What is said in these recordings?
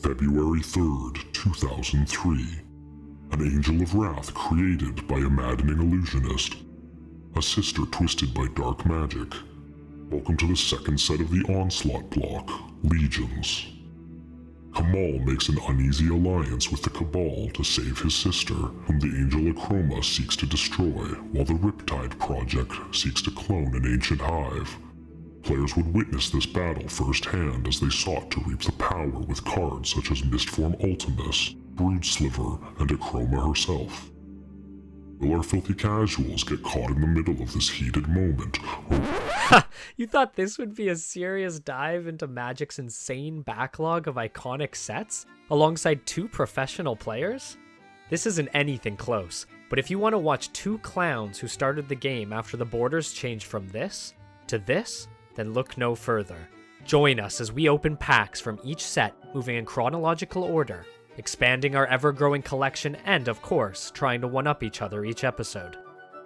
February 3rd, 2003. An angel of wrath created by a maddening illusionist. A sister twisted by dark magic. Welcome to the second set of the Onslaught block, Legions. Kamal makes an uneasy alliance with the Cabal to save his sister, whom the angel Akroma seeks to destroy, while the Riptide Project seeks to clone an ancient hive. Players would witness this battle firsthand as they sought to reap the power with cards such as Mistform Ultimus, Broodsliver, and Akroma herself. Will our filthy casuals get caught in the middle of this heated moment, or... You thought this would be a serious dive into Magic's insane backlog of iconic sets, alongside two professional players? This isn't anything close, but if you want to watch two clowns who started the game after the borders changed from this to this, then look no further. Join us as we open packs from each set, moving in chronological order, expanding our ever-growing collection and, of course, trying to one-up each other each episode.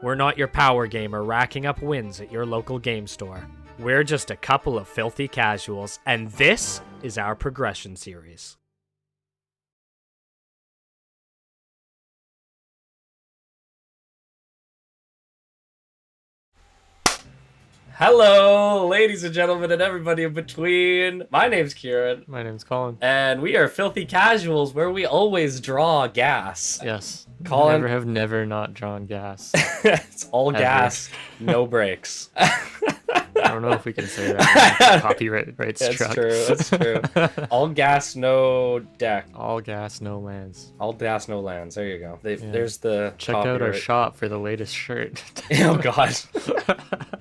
We're not your power gamer racking up wins at your local game store. We're just a couple of filthy casuals, and this is our progression series. Hello, ladies and gentlemen, and everybody in between. My name's Kieran. My name's Colin. And we are Filthy Casuals, where we always draw gas. Yes. Colin. Never not drawn gas. It's all Ever. Gas, no brakes. I don't know if we can say that. Copyright struck. That's true. All gas, no deck. All gas, no lands. All gas, no lands. There you go. Yeah. There's the Check out our copyright. shop for the latest shirt. Oh, God.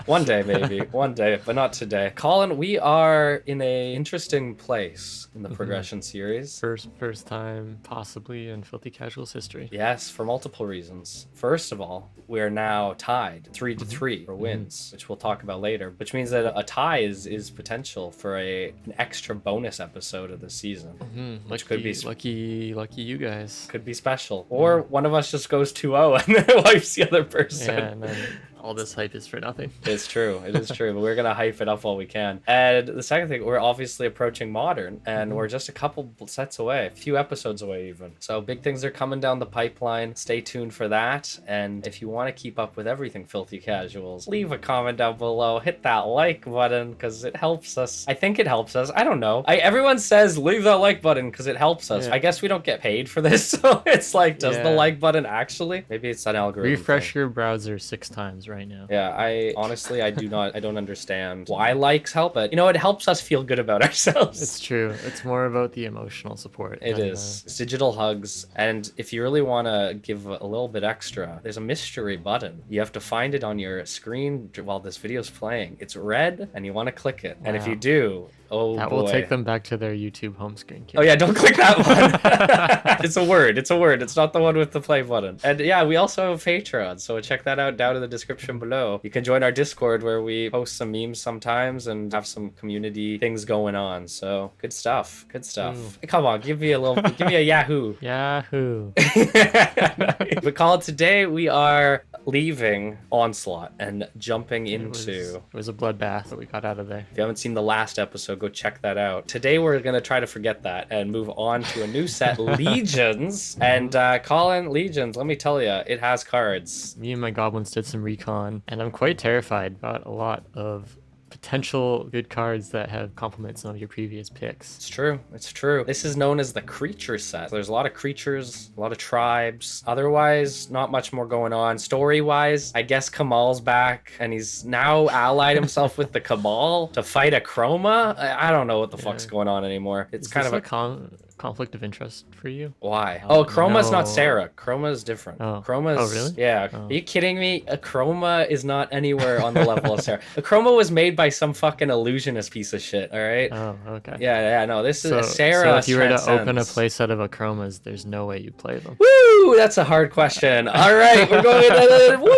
One day, maybe. One day, but not today. Colin, we are in a interesting place in the progression series. First time, possibly, in Filthy Casuals history. Yes, for multiple reasons. First of all, we are now tied 3-3 for wins, which we'll talk about later, which means that a tie is potential for an extra bonus episode of the season, which could be lucky you guys. could be special. Or one of us just goes 2-0 and then wipes the other person. Yeah, and then all this hype is for nothing. It's true. It is true. But we're going to hype it up while we can. And the second thing, we're obviously approaching Modern, and we're just a couple sets away, a few episodes away even. So big things are coming down the pipeline. Stay tuned for that. And if you want to keep up with everything Filthy Casuals, leave a comment down below. Hit that like button because it helps us. I think it helps us. I don't know. Everyone says leave that like button because it helps us. Yeah. I guess we don't get paid for this. So it's like, does the Yeah. like button actually? Maybe it's an algorithm. Refresh thing. your browser 6 times right now. Yeah, I honestly, I don't understand why likes help, but it helps us feel good about ourselves. It's true. It's more about the emotional support. It than, is. It's digital hugs, and if you really want to give a little bit extra, there's a mystery button. You have to find it on your screen while this video is playing. It's red, and you want to click it. And if Wow. you do, oh that boy. will take them back to their YouTube home screen. Oh yeah, don't click that one. It's a word. It's not the one with the play button. And yeah, we also have Patreon, so check that out down in the description below. You can join our Discord where we post some memes sometimes and have some community things going on. So good stuff. Good stuff. Come on, give me a Yahoo. Yahoo! But Colin, today we are leaving Onslaught and jumping into... It was a bloodbath that we got out of there. If you haven't seen the last episode, go check that out. Today we're going to try to forget that and move on to a new set, Legions. And Colin, Legions, let me tell you, it has cards. Me and my goblins did some recon, and I'm quite terrified about a lot of potential good cards that have complement some of your previous picks. It's true. It's true. This is known as the creature set. There's a lot of creatures, a lot of tribes. Otherwise, not much more going on. Story-wise, I guess Kamal's back, and he's now allied himself with the Cabal to fight Akroma. I don't know what the fuck's going on anymore. It's Is kind this of a conflict of interest for you? Why? Oh, Chroma's no. not Sarah. Chroma's different. Oh. Chroma's... Oh, really? Yeah. Oh. Are you kidding me? Akroma is not anywhere on the level of Sarah. Akroma was made by some fucking illusionist piece of shit, all right? Oh, okay. Yeah, no, this is So, Sarah. so if you were to open a transcends. playset of Akromas, there's no way you'd play them. Woo! That's a hard question. All right, we're going to woo!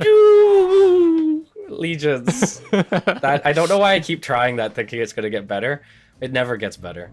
Woo! Legions. That I don't know why I keep trying that, thinking it's gonna get better. It never gets better.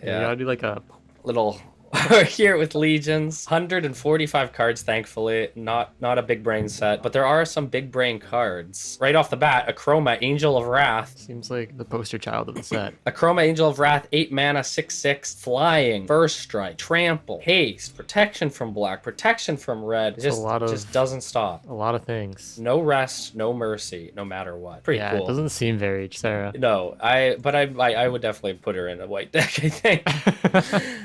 You gotta do like a... Little We're here with Legions. 145 cards, thankfully. Not a big brain set, but there are some big brain cards. Right off the bat, Akroma, Angel of Wrath. Seems like the poster child of the set. Akroma, Angel of Wrath, 8 mana, 6/6, flying, first strike, trample, haste, protection from black, protection from red. It just doesn't stop. A lot of things. No rest, no mercy, no matter what. Pretty yeah, cool. It doesn't seem very Sarah. No, I would definitely put her in a white deck, I think.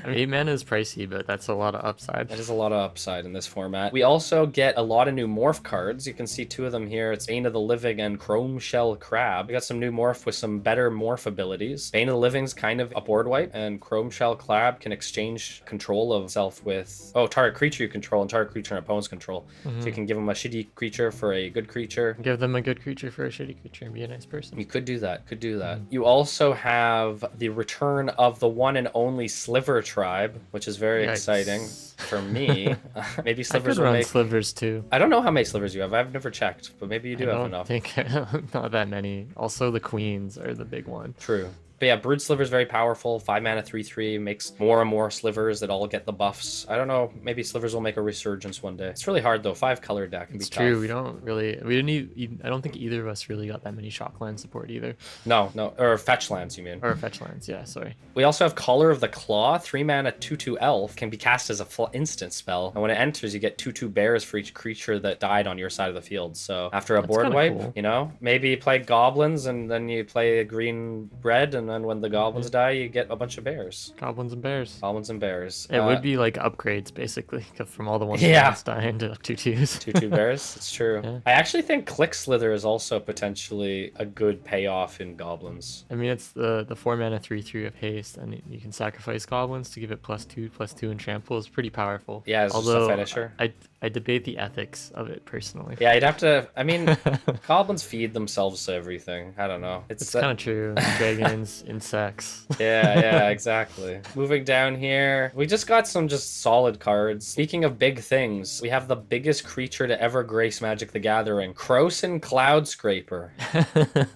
I mean, 8 mana is pricey, but that's a lot of upside. That is a lot of upside in this format. We also get a lot of new morph cards. You can see 2 of them here. It's Bane of the Living and Chrome Shell Crab. We got some new morph with some better morph abilities. Bane of the Living's kind of a board wipe, and Chrome Shell Crab can exchange control of itself with target creature you control and target creature and opponent's control. So you can give them a shitty creature for a good creature. Give them a good creature for a shitty creature and be a nice person. You could do that. You also have the return of the one and only Sliver Tribe, which is very exciting for me. Maybe slivers I could will run make slivers too. I don't know how many slivers you have. I've never checked, but maybe you do have enough. I think not that many. Also, the queens are the big one. True. But yeah, Brood Sliver is very powerful. 5 mana, 3/3, makes more and more slivers that all get the buffs. I don't know. Maybe slivers will make a resurgence one day. It's really hard though. 5 color deck can be tough. It's true. I don't think either of us really got that many shockland support either. No. Or fetch lands, you mean? Or fetch lands, yeah, sorry. We also have Collar of the Claw. 3 mana, 2/2 elf. Can be cast as a instant spell. And when it enters, you get 2/2 bears for each creature that died on your side of the field. So after a board wipe, cool. you know, maybe you play goblins and then you play a green red, and then when the goblins die, you get a bunch of bears. Goblins and bears. It would be like upgrades, basically, from all the ones dying to 2/2s. 2/2 bears, it's true. Yeah. I actually think Click Slither is also potentially a good payoff in goblins. I mean, it's the 4 mana 3/3 of haste, and you can sacrifice goblins to give it +2/+2 and trample. Is pretty powerful. Yeah, it's just a finisher. I debate the ethics of it personally. Yeah, you'd have to. I mean, goblins feed themselves to everything. I don't know. It's kind of true. Dragons, insects. Yeah, exactly. Moving down here, we just got some just solid cards. Speaking of big things, we have the biggest creature to ever grace Magic the Gathering, Krosan Cloud Scraper.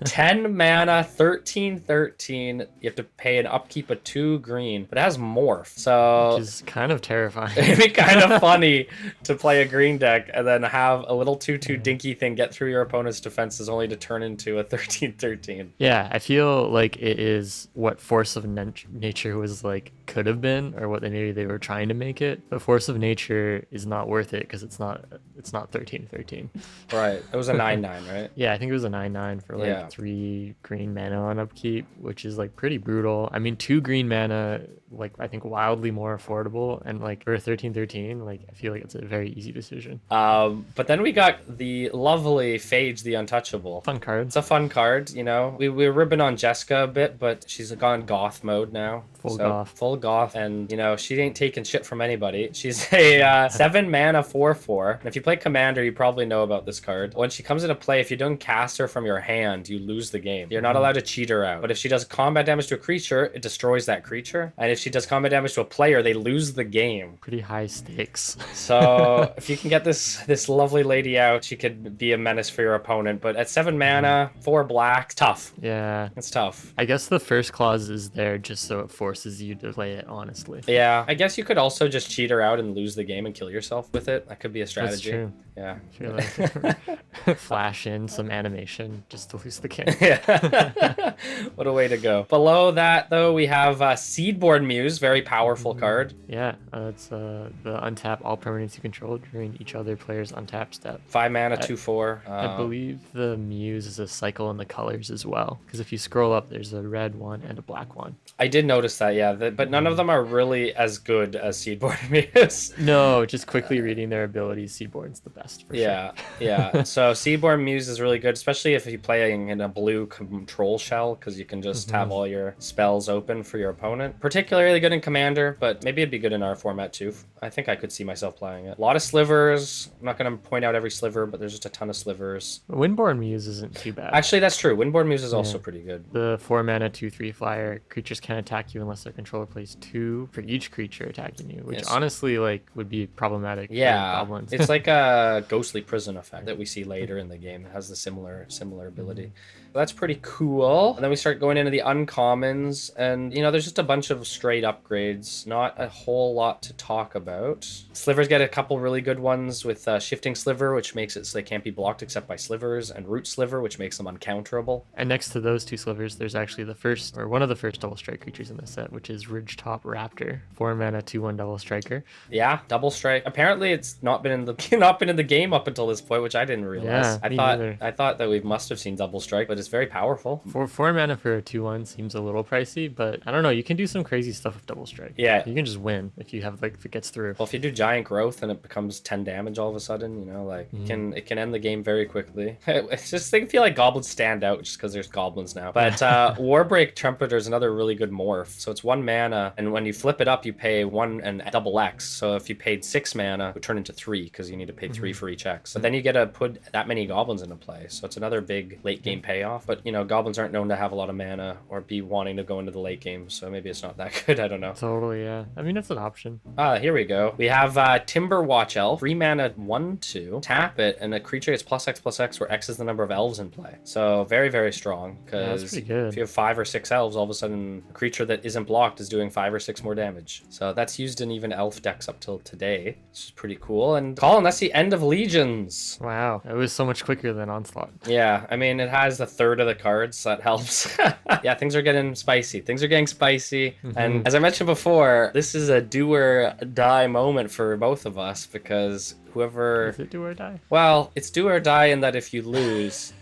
10 mana, 13/13. You have to pay an upkeep of 2 green, but it has morph, so which is kind of terrifying. It'd be kind of funny to play a green deck and then have a little 2/2 dinky thing get through your opponent's defenses only to turn into a 13/13. Yeah, I feel like it is what Force of Nature was like could have been, or what maybe they were trying to make it. But Force of Nature is not worth it because it's not 13/13. Right. It was a 9/9, right? Yeah, I think it was a 9/9 for like 3 green mana on upkeep, which is like pretty brutal. I mean, 2 green mana, like I think wildly more affordable, and like for a 13/13, like I feel like it's a very easy decision. But then we got the lovely Phage the Untouchable. Fun card. It's a fun card, you know. We were ribbing on Jessica a bit, but she's gone goth mode now. Full goth, and you know she ain't taking shit from anybody. She's a 7 mana 4/4. And if you play Commander, you probably know about this card. When she comes into play, if you don't cast her from your hand, you lose the game. You're not allowed to cheat her out. But if she does combat damage to a creature, it destroys that creature. And if she does combat damage to a player, they lose the game. Pretty high stakes. So if you can get this lovely lady out, she could be a menace for your opponent. But at 7 mana, 4 black, it's tough. Yeah, it's tough. I guess the first clause is there just so it forces you to play it honestly. Yeah, I guess you could also just cheat her out and lose the game and kill yourself with it. That could be a strategy. That's true. Yeah. Like flash in some animation just to lose the game. Yeah. What a way to go. Below that, though, we have Seedborn Muse, very powerful card. Yeah, it's the untap all permanents you control during each other player's untap step. 5 mana, 2/4. I believe the Muse is a cycle in the colors as well, because if you scroll up, there's a red one and a black one. I did notice that, yeah, but none of them are really as good as Seedborn Muse. No, just quickly reading their abilities, Seedborn's the best for sure. Yeah. So Seedborn Muse is really good, especially if you're playing in a blue control shell, because you can just have all your spells open for your opponent. Particularly good in Commander, but maybe it'd be good in our format too. I think I could see myself playing it. A lot of slivers. I'm not going to point out every sliver, but there's just a ton of slivers. Windborn Muse isn't too bad. Actually, that's true. Windborn Muse is also pretty good. The 4 mana 2/3 flyer. Creatures can't attack you unless their controller plays 2 for each creature attacking you, which honestly like would be problematic. Yeah, for goblins. It's like a ghostly prison effect that we see later in the game. It has the similar ability. That's pretty cool. And then we start going into the uncommons, and you know, there's just a bunch of great upgrades. Not a whole lot to talk about. Slivers get a couple really good ones with Shifting Sliver, which makes it so they can't be blocked except by slivers, and Root Sliver, which makes them uncounterable. And next to those two slivers, there's actually the first, or one of the first double strike creatures in this set, which is Ridgetop Raptor. 4 mana, 2/1 double striker. Yeah, double strike. Apparently it's not been in the game up until this point, which I didn't realize. Yeah, I thought that we must have seen double strike, but it's very powerful. 4 mana for a 2/1 seems a little pricey, but I don't know, you can do some crazy stuff with double strike. Yeah. You can just win if you have, like, if it gets through. Well, if you do giant growth and it becomes 10 damage all of a sudden, you know, like it can end the game very quickly. It's just, I feel like goblins stand out just because there's goblins now. But Warbreak Trumpeter is another really good morph. So it's 1 mana, and when you flip it up, you pay 1 and double X. So if you paid 6 mana, it would turn into 3 because you need to pay 3 for each X. So then you get to put that many goblins into play. So it's another big late game payoff. But, you know, goblins aren't known to have a lot of mana or be wanting to go into the late game. So maybe it's not that good. I don't know. Totally, yeah. I mean, that's an option. Here we go. We have Timber Watch Elf, 3 mana, 1/2. Tap it, and a creature gets +X/+X, where X is the number of elves in play. So very, very strong. Because that's pretty good. if you have 5 or 6 elves, all of a sudden a creature that isn't blocked is doing 5 or 6 more damage. So that's used in even elf decks up till today, which is pretty cool. And Colin, that's the end of Legions. Wow, it was so much quicker than Onslaught. Yeah, I mean, it has a third of the cards, so that helps. Yeah, things are getting spicy. Things are getting spicy. And as I mentioned before, this is a do or die moment for both of us, because whoever... Is it do or die? Well, it's do or die in that if you lose...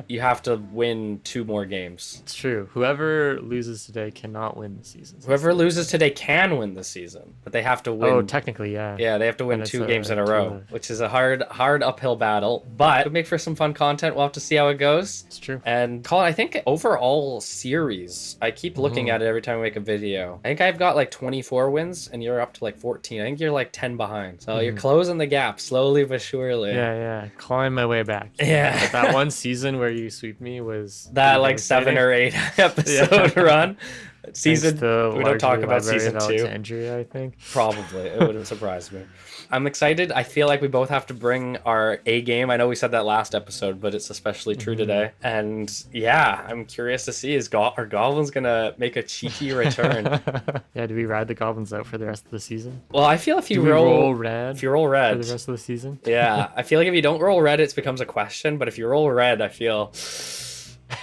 you have to win 2 more games. It's true. Whoever loses today cannot win the season. Whoever loses today can win the season, but they have to win. Oh, technically, yeah. Yeah, they have to win 2 games in a row, which is a hard uphill battle, but it'll make for some fun content. We'll have to see how it goes. It's true. And Colin, I think overall series, I keep looking at it every time we make a video. I think I've got like 24 wins and you're up to like 14. I think you're like 10 behind. So you're closing the gap slowly but surely. Yeah. Climb my way back. Yeah. But that one season where you sweep me was that like 7 or 8 episode run. Season, we don't talk about season 2. Alexandria, I think. Probably. It wouldn't surprise me. I'm excited. I feel like we both have to bring our A game. I know we said that last episode, but it's especially true today. And yeah, I'm curious to see, are goblins going to make a cheeky return? Yeah, do we ride the goblins out for the rest of the season? Well, I feel if you roll red, if you roll red for the rest of the season. Yeah, I feel like if you don't roll red, it becomes a question. But if you roll red, I feel...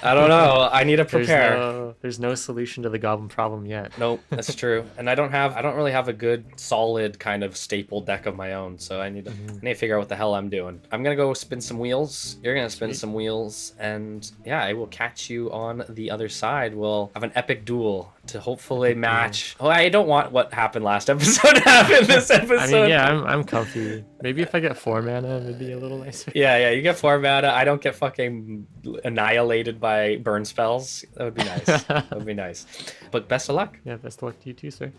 I don't know. I need to prepare. There's no solution to the goblin problem yet. Nope, that's true. And I don't really have a good solid kind of staple deck of my own, so I need to figure out what the hell I'm doing. I'm gonna go spin some wheels. You're gonna spin some wheels, and yeah, I will catch you on the other side. We'll have an epic duel to hopefully match. Oh, I don't want what happened last episode to happen this episode. I mean, yeah, I'm comfy. Maybe if I get 4 mana, it would be a little nicer. Yeah, you get 4 mana. I don't get fucking annihilated by burn spells. That would be nice. That would be nice. But best of luck. Yeah, best of luck to you too, sir.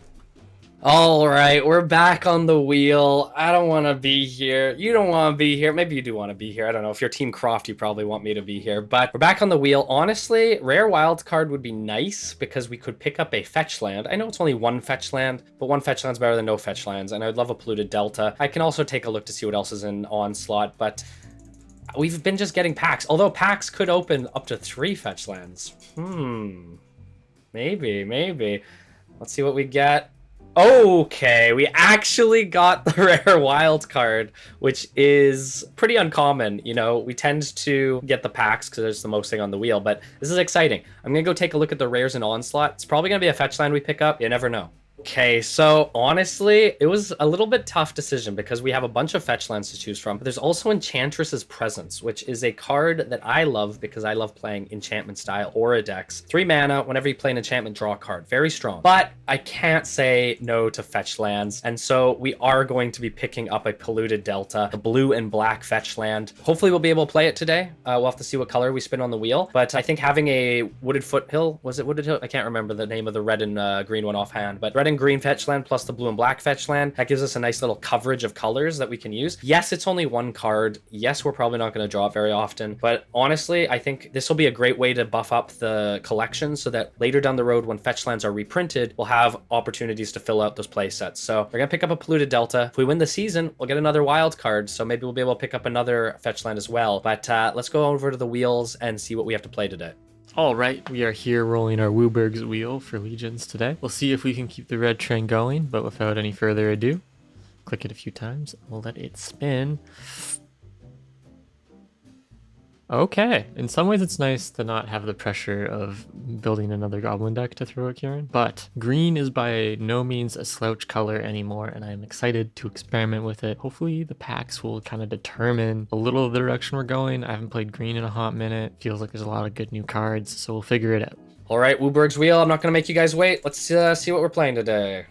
All right, we're back on the wheel. I don't want to be here. You don't want to be here. Maybe you do want to be here. I don't know. If you're Team Croft, you probably want me to be here. But we're back on the wheel. Honestly, rare wild card would be nice because we could pick up a fetch land. I know it's only 1 fetch land, but 1 fetch land's better than no fetch lands. And I would love a polluted delta. I can also take a look to see what else is in Onslaught, but we've been just getting packs. Although packs could open up to 3 fetch lands. Maybe. Let's see what we get. Okay, we actually got the rare wild card, which is pretty uncommon. You know, we tend to get the packs because there's the most thing on the wheel, but this is exciting. I'm gonna go take a look at the rares in Onslaught. It's probably gonna be a fetch land we pick up. You never know. Okay, so honestly, it was a little bit tough decision because we have a bunch of fetch lands to choose from, but there's also Enchantress's Presence, which is a card that I love because I love playing enchantment style aura decks. 3 mana, whenever you play an enchantment, draw a card. Very strong. But I can't say no to fetch lands, and so we are going to be picking up a polluted delta, the blue and black fetch land. Hopefully we'll be able to play it today. We'll have to see what color we spin on the wheel, but I think having a Wooded Foothill, was it Wooded Hill? I can't remember the name of the red and green one offhand, but red and green fetch land plus the blue and black fetch land, that gives us a nice little coverage of colors that we can use. Yes, it's only 1 card. Yes, we're probably not going to draw it very often, but honestly, I think this will be a great way to buff up the collection so that later down the road when fetch lands are reprinted, we'll have opportunities to fill out those play sets. So we're going to pick up a polluted delta. If we win the season, we'll get another wild card, so maybe we'll be able to pick up another fetch land as well. But let's go over to the wheels and see what we have to play today. All right, we are here rolling our Wooburg's wheel for Legions today. We'll see if we can keep the red train going, but without any further ado, click it a few times. We'll let it spin. Okay, in some ways it's nice to not have the pressure of building another goblin deck to throw at Kieran, but green is by no means a slouch color anymore, and I'm excited to experiment with it. Hopefully the packs will kind of determine a little of the direction we're going. I haven't played green in a hot minute. Feels like there's a lot of good new cards, so we'll figure it out. All right, Wooburg's wheel, I'm not going to make you guys wait. Let's see what we're playing today.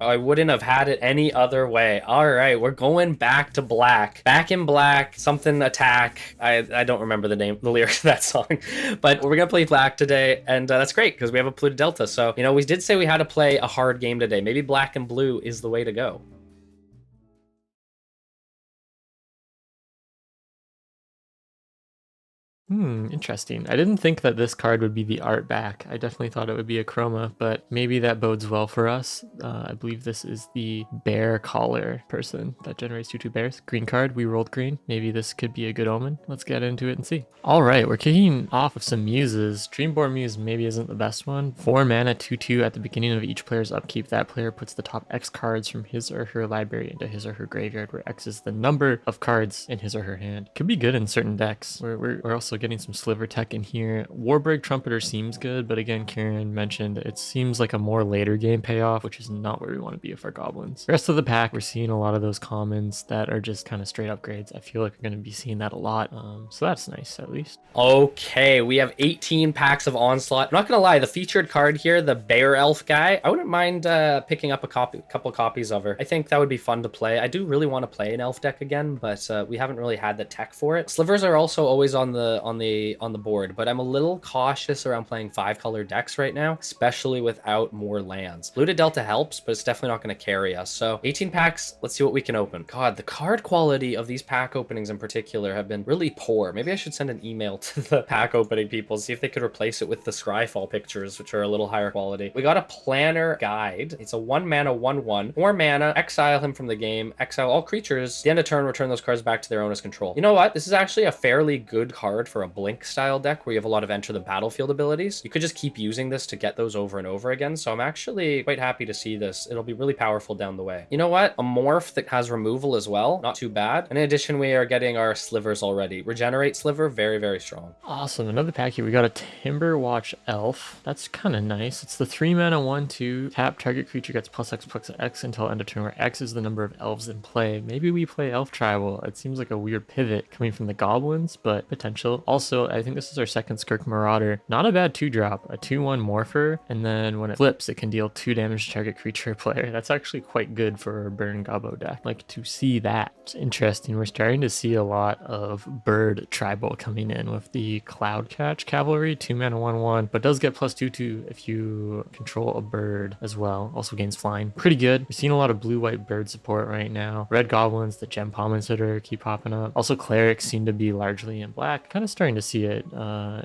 I wouldn't have had it any other way. All right, we're going back to black. Back in black, something attack. I don't remember the lyrics of that song, but we're gonna play black today, and that's great because we have a polluted delta. So, you know, we did say we had to play a hard game today. Maybe black and blue is the way to go. Interesting. I didn't think that this card would be the art back. I definitely thought it would be Akroma, but maybe that bodes well for us. I believe this is the bear collar person that generates 2/2 bears. Green card, we rolled green. Maybe this could be a good omen. Let's get into it and see. All right, we're kicking off with some muses. Dreamborn Muse maybe isn't the best one. 4 mana, 2/2 at the beginning of each player's upkeep. That player puts the top X cards from his or her library into his or her graveyard, where X is the number of cards in his or her hand. Could be good in certain decks. We're also getting some sliver tech in here. Warburg Trumpeter seems good, but again, Kieran mentioned it seems like a more later game payoff, which is not where we want to be for goblins. The rest of the pack, we're seeing a lot of those commons that are just kind of straight upgrades. I feel like we're going to be seeing that a lot, so that's nice at least. Okay, we have 18 packs of Onslaught. I'm not gonna lie, the featured card here, the Bear Elf guy, I wouldn't mind picking up a couple copies of her. I think that would be fun to play. I do really want to play an elf deck again, but we haven't really had the tech for it. Slivers are also always on the board, but I'm a little cautious around playing 5-color decks right now, especially without more lands. Looted Delta helps, but it's definitely not going to carry us. So 18 packs, let's see what we can open. God, the card quality of these pack openings in particular have been really poor. Maybe I should send an email to the pack opening people, see if they could replace it with the Scryfall pictures, which are a little higher quality. We got a Planner Guide. It's a 1 mana 1/1. 4 mana, exile him from the game, exile all creatures. At the end of turn, return those cards back to their owner's control. You know what? This is actually a fairly good card for a Blink style deck where you have a lot of enter the battlefield abilities. You could just keep using this to get those over and over again. So I'm actually quite happy to see this. It'll be really powerful down the way. You know what? A morph that has removal as well. Not too bad. And in addition, we are getting our slivers already. Regenerate sliver, very, very strong. Awesome. Another pack here. We got a Timberwatch Elf. That's kind of nice. It's the 3 mana 1/2. Tap, target creature gets +X until end of turn, where X is the number of elves in play. Maybe we play Elf Tribal. It seems like a weird pivot coming from the goblins, but potential. Also, I think this is our second Skirk Marauder. Not a bad 2-drop. A 2/1 Morpher, and then when it flips, it can deal 2 damage to target creature player. That's actually quite good for a Burn Gobbo deck. Like to see that. It's interesting. We're starting to see a lot of bird tribal coming in with the Cloud Catch Cavalry. 2 mana 1/1, but does get +2/2 if you control a bird as well. Also gains flying. Pretty good. We're seeing a lot of blue-white bird support right now. Red Goblins, the Gem Palm Insider keep popping up. Also clerics seem to be largely in black. Kind of starting to see it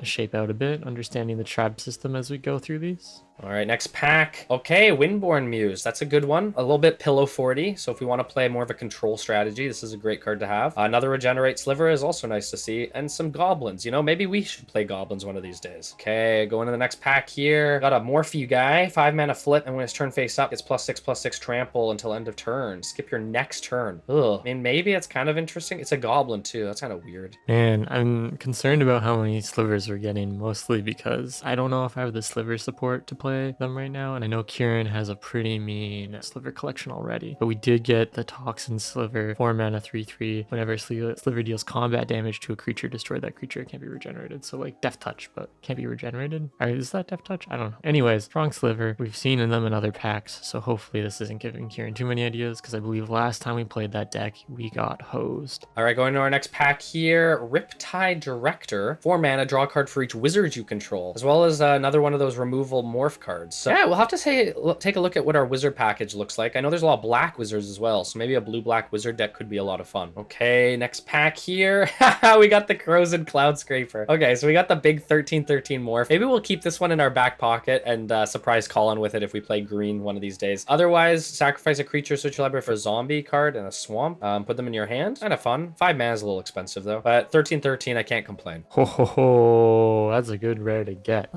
shape out a bit, understanding the tribe system as we go through these. All right, next pack. Okay, Windborn Muse. That's a good one. A little bit pillow 40. So if we want to play more of a control strategy, this is a great card to have. Another Regenerate Sliver is also nice to see. And some goblins. You know, maybe we should play goblins one of these days. Okay, going to the next pack here. Got a Morphe guy. 5 mana flip, and when his turn face up, it's +6/+6 trample until end of turn. Skip your next turn. Ugh. I mean, maybe it's kind of interesting. It's a goblin too. That's kind of weird. And I'm concerned about how many slivers we're getting, mostly because I don't know if I have the sliver support to play them right now, and I know Kieran has a pretty mean sliver collection already, but we did get the Toxin Sliver, 4 mana 3/3. Whenever sliver deals combat damage to a creature, destroy that creature. It can't be regenerated. So like Death Touch, but can't be regenerated. Or is that Death Touch? I don't know. Anyways, strong sliver. We've seen them in other packs, so hopefully this isn't giving Kieran too many ideas, because I believe last time we played that deck we got hosed. All right, going to our next pack here. Riptide Director, 4 mana, draw a card for each wizard you control, as well as another one of those removal morph morph cards. So yeah, we'll have to take a look at what our wizard package looks like. I know there's a lot of black wizards as well, so maybe a blue-black wizard deck could be a lot of fun. Okay, next pack here. We got the Crows and Cloud Scraper. Okay, so we got the big 13/13 morph. Maybe we'll keep this one in our back pocket and surprise Colin with it if we play green one of these days. Otherwise, sacrifice a creature, search your library for a zombie card and a swamp. Put them in your hand. Kind of fun. 5 mana is a little expensive though, but 13/13, I can't complain. Ho ho ho, that's a good rare to get.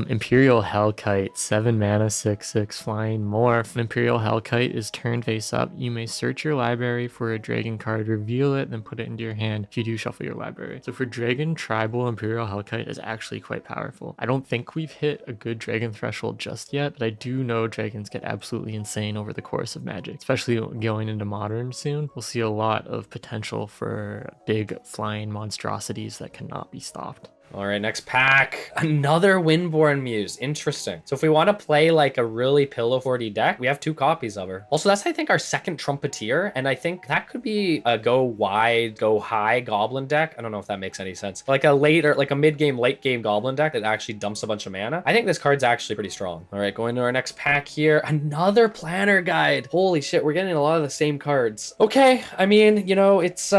Imperial Hellkite, 7 mana, 6/6 flying morph. Imperial Hellkite is turned face up. You may search your library for a dragon card, reveal it, then put it into your hand. If you do, shuffle your library. So for dragon, tribal Imperial Hellkite is actually quite powerful. I don't think we've hit a good dragon threshold just yet, but I do know dragons get absolutely insane over the course of Magic, especially going into modern soon. We'll see a lot of potential for big flying monstrosities that cannot be stopped. All right, next pack. Another Windborn Muse. Interesting. So if we want to play like a really pillow forty deck, we have 2 copies of her. Also, that's, I think, our second Trumpeteer, and I think that could be a go wide, go high Goblin deck. I don't know if that makes any sense. Like a mid-game, late-game Goblin deck that actually dumps a bunch of mana. I think this card's actually pretty strong. All right, going to our next pack here. Another Planner Guide. Holy shit, we're getting a lot of the same cards. Okay, I mean, you know, it's...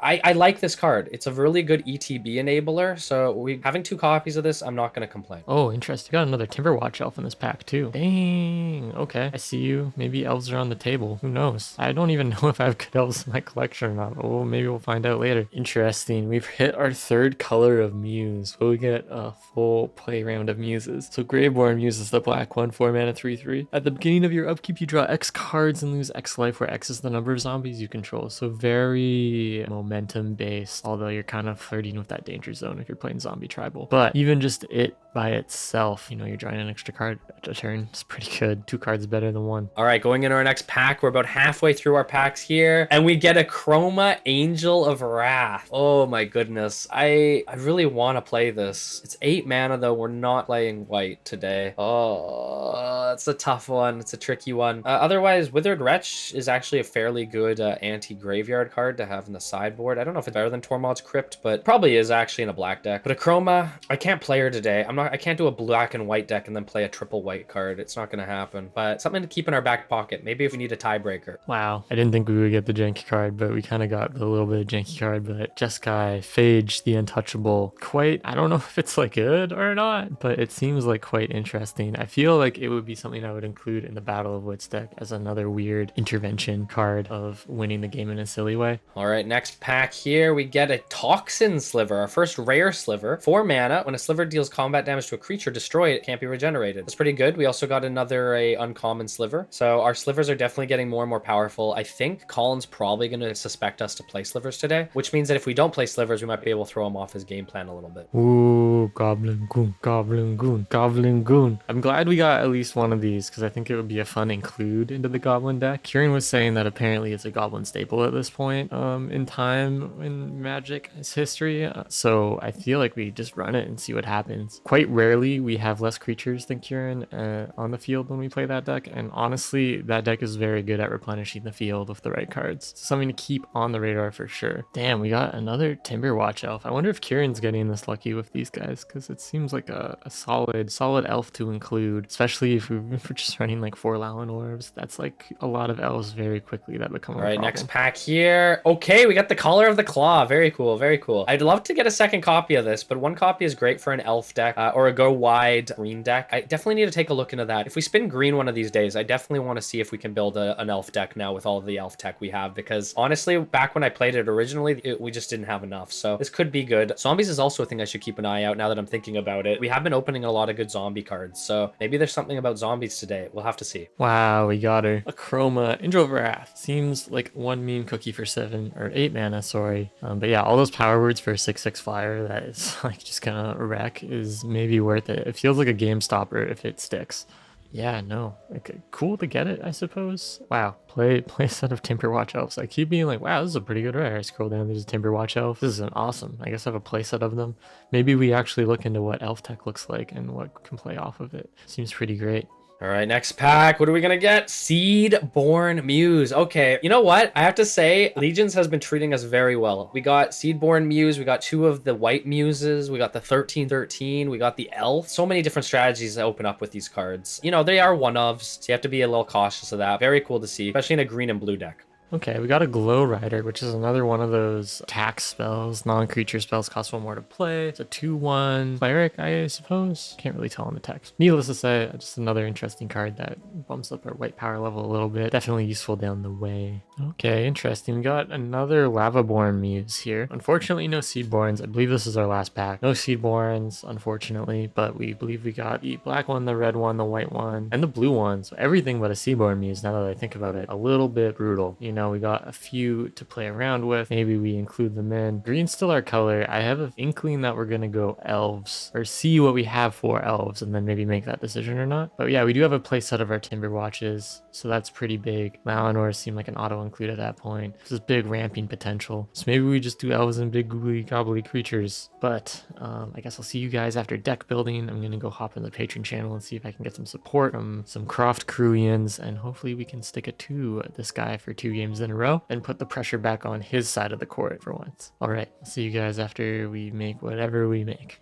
I like this card. It's a really good ETB enabler, so having 2 copies of this, I'm not going to complain. Oh, interesting. Got another Timberwatch elf in this pack too. Dang. Okay, I see you. Maybe elves are on the table. Who knows? I don't even know if I have good elves in my collection or not. Oh, maybe we'll find out later. Interesting. We've hit our 3rd color of Muse. We'll get a full play round of Muses. So Graveborn Muse is the black one, 4 mana, 3/3. At the beginning of your upkeep, you draw X cards and lose X life, where X is the number of zombies you control. So very momentum based, although you're kind of flirting with that danger zone if you're playing zombie tribal. But even just it by itself, you know, you're drawing an extra card a turn. It's pretty good. 2 cards better than 1. All right, going into our next pack. We're about halfway through our packs here, and we get Akroma, Angel of Wrath. Oh my goodness. I really want to play this. It's 8 mana though. We're not playing white today. Oh, it's a tough one. It's a tricky one. Otherwise, Withered Wretch is actually a fairly good anti-graveyard card to have in the sideboard. I don't know if it's better than Tormod's Crypt, but probably is actually in a black deck. But Akroma, I can't play her today. I can't do a black and white deck and then play a triple white card. It's not going to happen. But something to keep in our back pocket. Maybe if we need a tiebreaker. Wow. I didn't think we would get the janky card, but we kind of got the little bit of janky card. But Jeskai, Phage, the Untouchable. Quite, I don't know if it's like good or not, but it seems like quite interesting. I feel like it would be something I would include in the Battle of Wits deck as another weird intervention card of winning the game in a silly way. All right, next pack here, we get a Toxin Sliver, our first rare sliver. 4 mana. When a sliver deals combat damage to a creature, destroy it. Can't be regenerated. That's pretty good. We also got another uncommon sliver. So our slivers are definitely getting more and more powerful. I think Colin's probably going to suspect us to play slivers today, which means that if we don't play slivers, we might be able to throw him off his game plan a little bit. Ooh, Goblin Goon, Goblin Goon, Goblin Goon. I'm glad we got at least one of these because I think it would be a fun include into the Goblin deck. Kieran was saying that apparently it's a Goblin staple at this point in time in Magic's history. So I feel like we just run it and see what happens. Quite rarely we have less creatures than Kieran on the field when we play that deck, and honestly that deck is very good at replenishing the field with the right cards. Something to keep on the radar for sure. Damn, we got another Timberwatch elf. I wonder if Kieran's getting this lucky with these guys because it seems like a solid elf to include, especially if we're just running like 4 Lowland Orbs. That's like a lot of elves very quickly that become a problem. All right, next pack here. Okay, we got the Color of the Claw. Very cool, very cool. I'd love to get a second copy of this, but 1 copy is great for an elf deck or a go wide green deck. I definitely need to take a look into that. If we spin green one of these days, I definitely want to see if we can build an elf deck now with all of the elf tech we have, because honestly, back when I played it originally, we just didn't have enough. So this could be good. Zombies is also a thing I should keep an eye out now that I'm thinking about it. We have been opening a lot of good zombie cards, so maybe there's something about zombies today. We'll have to see. Wow, we got her. Akroma, Angel of Wrath. Seems like 1 meme cookie for 7 or 8 mana, sorry. But yeah, all those power words for a 6/6 flyer that is like just gonna wreck is maybe worth it. It feels like a game stopper if it sticks. Yeah, no, like, cool to get it, I suppose. Wow, play a set of Timberwatch elves. I keep being like, wow, this is a pretty good rare. I scroll down, there's a Timberwatch elf. This is an awesome. I guess I have a play set of them. Maybe we actually look into what elf tech looks like and what can play off of it. Seems pretty great. All right, next pack. What are we gonna get? Seedborn Muse. Okay, you know what? I have to say, Legions has been treating us very well. We got Seedborn Muse. We got 2 of the white muses. We got the 1313. We got the elf. So many different strategies that open up with these cards. You know, they are one-ofs, so you have to be a little cautious of that. Very cool to see, especially in a green and blue deck. Okay, we got a Glow Rider, which is another one of those attack spells. Non-creature spells cost 1 more to play. It's a 2/1 cleric, I suppose. Can't really tell in the text. Needless to say, just another interesting card that bumps up our white power level a little bit. Definitely useful down the way. Okay, interesting. We got another Lavaborn Muse here. Unfortunately, no Seedborns. I believe this is our last pack. No Seedborns, unfortunately, but we believe we got the black one, the red one, the white one, and the blue one. So everything but a Seedborn Muse, now that I think about it. A little bit brutal. You know, we got a few to play around with. Maybe we include them in. Green's still our color. I have an inkling that we're gonna go elves, or see what we have for elves and then maybe make that decision or not. But yeah, we do have a play set of our Timber Watches, so that's pretty big. Malinor seemed like an auto include at that point. This is big ramping potential. So maybe we just do elves and big googly gobbly creatures. But I guess I'll see you guys after deck building. I'm gonna go hop in the Patreon channel and see if I can get some support from some Croft Crewians, and hopefully we can stick it to this guy for 2 games in a row and put the pressure back on his side of the court for once. All right, I'll see you guys after we make whatever we make.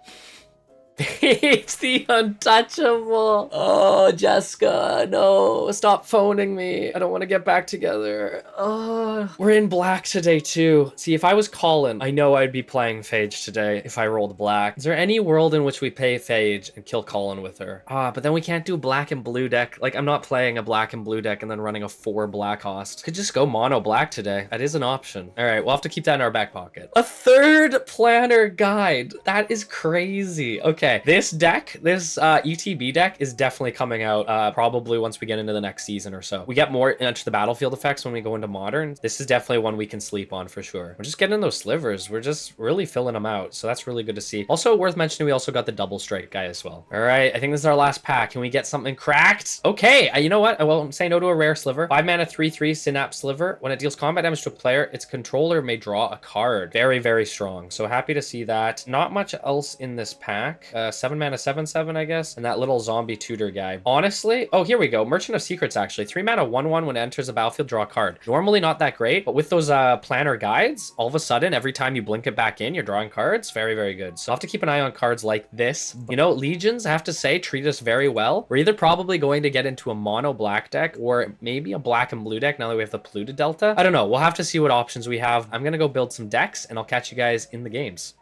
It's the untouchable. Oh, Jessica, no, stop phoning me. I don't want to get back together. Oh, we're in black today too. See, if I was Colin, I know I'd be playing Phage today if I rolled black. Is there any world in which we pay Phage and kill Colin with her? But then we can't do black and blue deck. Like, I'm not playing a black and blue deck and then running a 4 black host. Could just go mono black today. That is an option. All right, we'll have to keep that in our back pocket. A 3rd planner guide. That is crazy. Okay. This deck, this ETB deck is definitely coming out probably once we get into the next season or so. We get more into the battlefield effects when we go into modern. This is definitely one we can sleep on for sure. We're just getting those slivers. We're just really filling them out. So that's really good to see. Also worth mentioning, we also got the double strike guy as well. All right, I think this is our last pack. Can we get something cracked? Okay, you know what? I won't say no to a rare sliver. 5 mana, 3/3 Synapse Sliver. When it deals combat damage to a player, its controller may draw a card. Very, very strong. So happy to see that. Not much else in this pack. 7 mana 7/7, I guess, and that little zombie tutor guy. Honestly, oh, here we go. Merchant of Secrets, actually. 3 mana 1/1 when it enters the battlefield, draw a card. Normally not that great, but with those planner guides, all of a sudden, every time you blink it back in, you're drawing cards. Very, very good. So I'll have to keep an eye on cards like this. You know, Legions, I have to say, treat us very well. We're either probably going to get into a mono black deck or maybe a black and blue deck now that we have the polluted delta. I don't know. We'll have to see what options we have. I'm going to go build some decks, and I'll catch you guys in the games.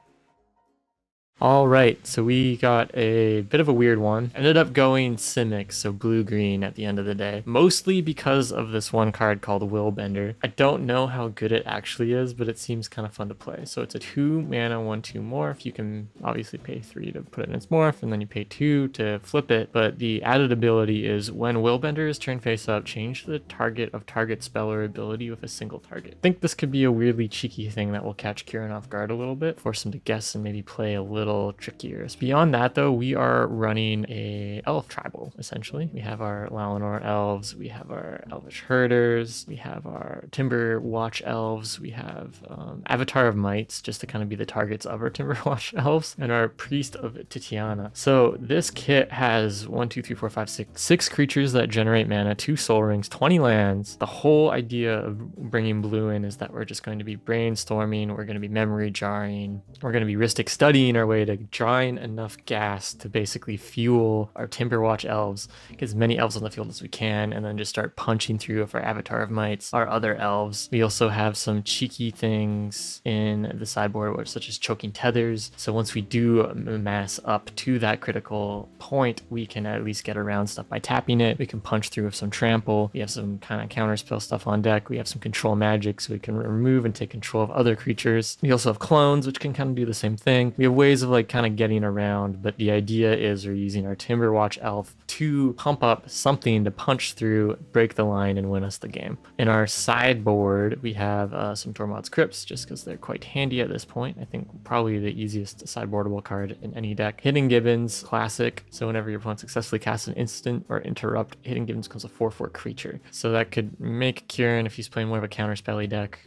All right, so we got a bit of a weird one. Ended up going Simic, so blue-green at the end of the day. Mostly because of this one card called Willbender. I don't know how good it actually is, but it seems kind of fun to play. So it's a 2 mana 1/2 morph. You can obviously pay 3 to put it in its morph, and then you pay 2 to flip it. But the added ability is when Willbender is turned face up, change the target of target spell or ability with a single target. I think this could be a weirdly cheeky thing that will catch Kieran off guard a little bit, force him to guess and maybe play a little trickier. Beyond that though, we are running a elf tribal essentially. We have our Lalinor elves, we have our elvish herders, we have our Timber Watch elves, we have Avatar of Mites just to kind of be the targets of our Timber Watch elves, and our Priest of Titiana. So this kit has 1, 2, 3, 4, 5, 6 creatures that generate mana, 2 soul rings, 20 lands. The whole idea of bringing blue in is that we're just going to be brainstorming, we're going to be memory jarring, we're going to be Rhystic studying our way to drawing enough gas to basically fuel our Timberwatch elves, get as many elves on the field as we can, and then just start punching through with our Avatar of Mites, our other elves. We also have some cheeky things in the sideboard, such as choking tethers. So once we do mass up to that critical point, we can at least get around stuff by tapping it. We can punch through with some trample. We have some kind of counterspell stuff on deck. We have some control magic, so we can remove and take control of other creatures. We also have clones, which can kind of do the same thing. We have ways of like kind of getting around, but the idea is we're using our Timberwatch elf to pump up something to punch through, break the line, and win us the game. In our sideboard, we have some Tormod's Crypts, just because they're quite handy at this point. I think probably the easiest sideboardable card in any deck. Hidden Gibbons, classic. So whenever your opponent successfully casts an instant or interrupt, Hidden Gibbons becomes a 4/4 creature. So that could make Kieran, if he's playing more of a counterspelly deck,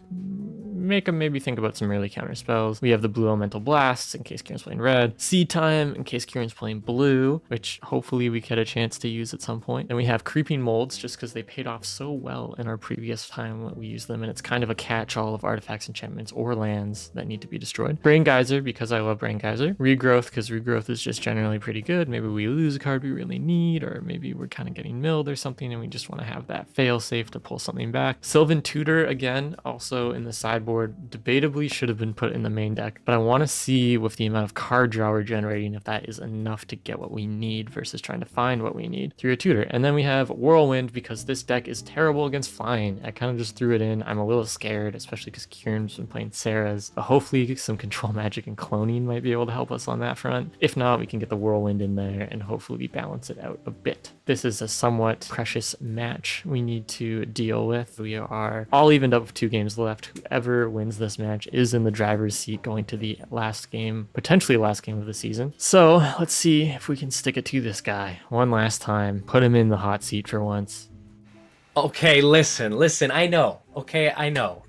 make them maybe think about some early counter spells. We have the blue elemental blasts in case Kieran's playing red, seed time in case Kieran's playing blue, which hopefully we get a chance to use at some point. And we have creeping molds just because they paid off so well in our previous time when we used them, and it's kind of a catch-all of artifacts, enchantments, or lands that need to be destroyed. Brain Geyser because I love Brain Geyser. Regrowth because regrowth is just generally pretty good. Maybe we lose a card we really need, or maybe we're kind of getting milled or something and we just want to have that fail safe to pull something back. Sylvan Tutor again, also in the sideboard, debatably should have been put in the main deck, but I want to see with the amount of card draw we're generating if that is enough to get what we need versus trying to find what we need through a tutor. And then we have Whirlwind because this deck is terrible against flying. I kind of just threw it in. I'm a little scared, especially because Kieran's been playing Sarah's, but hopefully some control magic and cloning might be able to help us on that front. If not, we can get the Whirlwind in there and hopefully balance it out a bit. This is a somewhat precious match we need to deal with. We are all evened up with 2 games left. Whoever wins this match is in the driver's seat going to the last game, potentially last game of the season. So let's see if we can stick it to this guy one last time, put him in the hot seat for once. Okay, listen, I know. Okay, I know.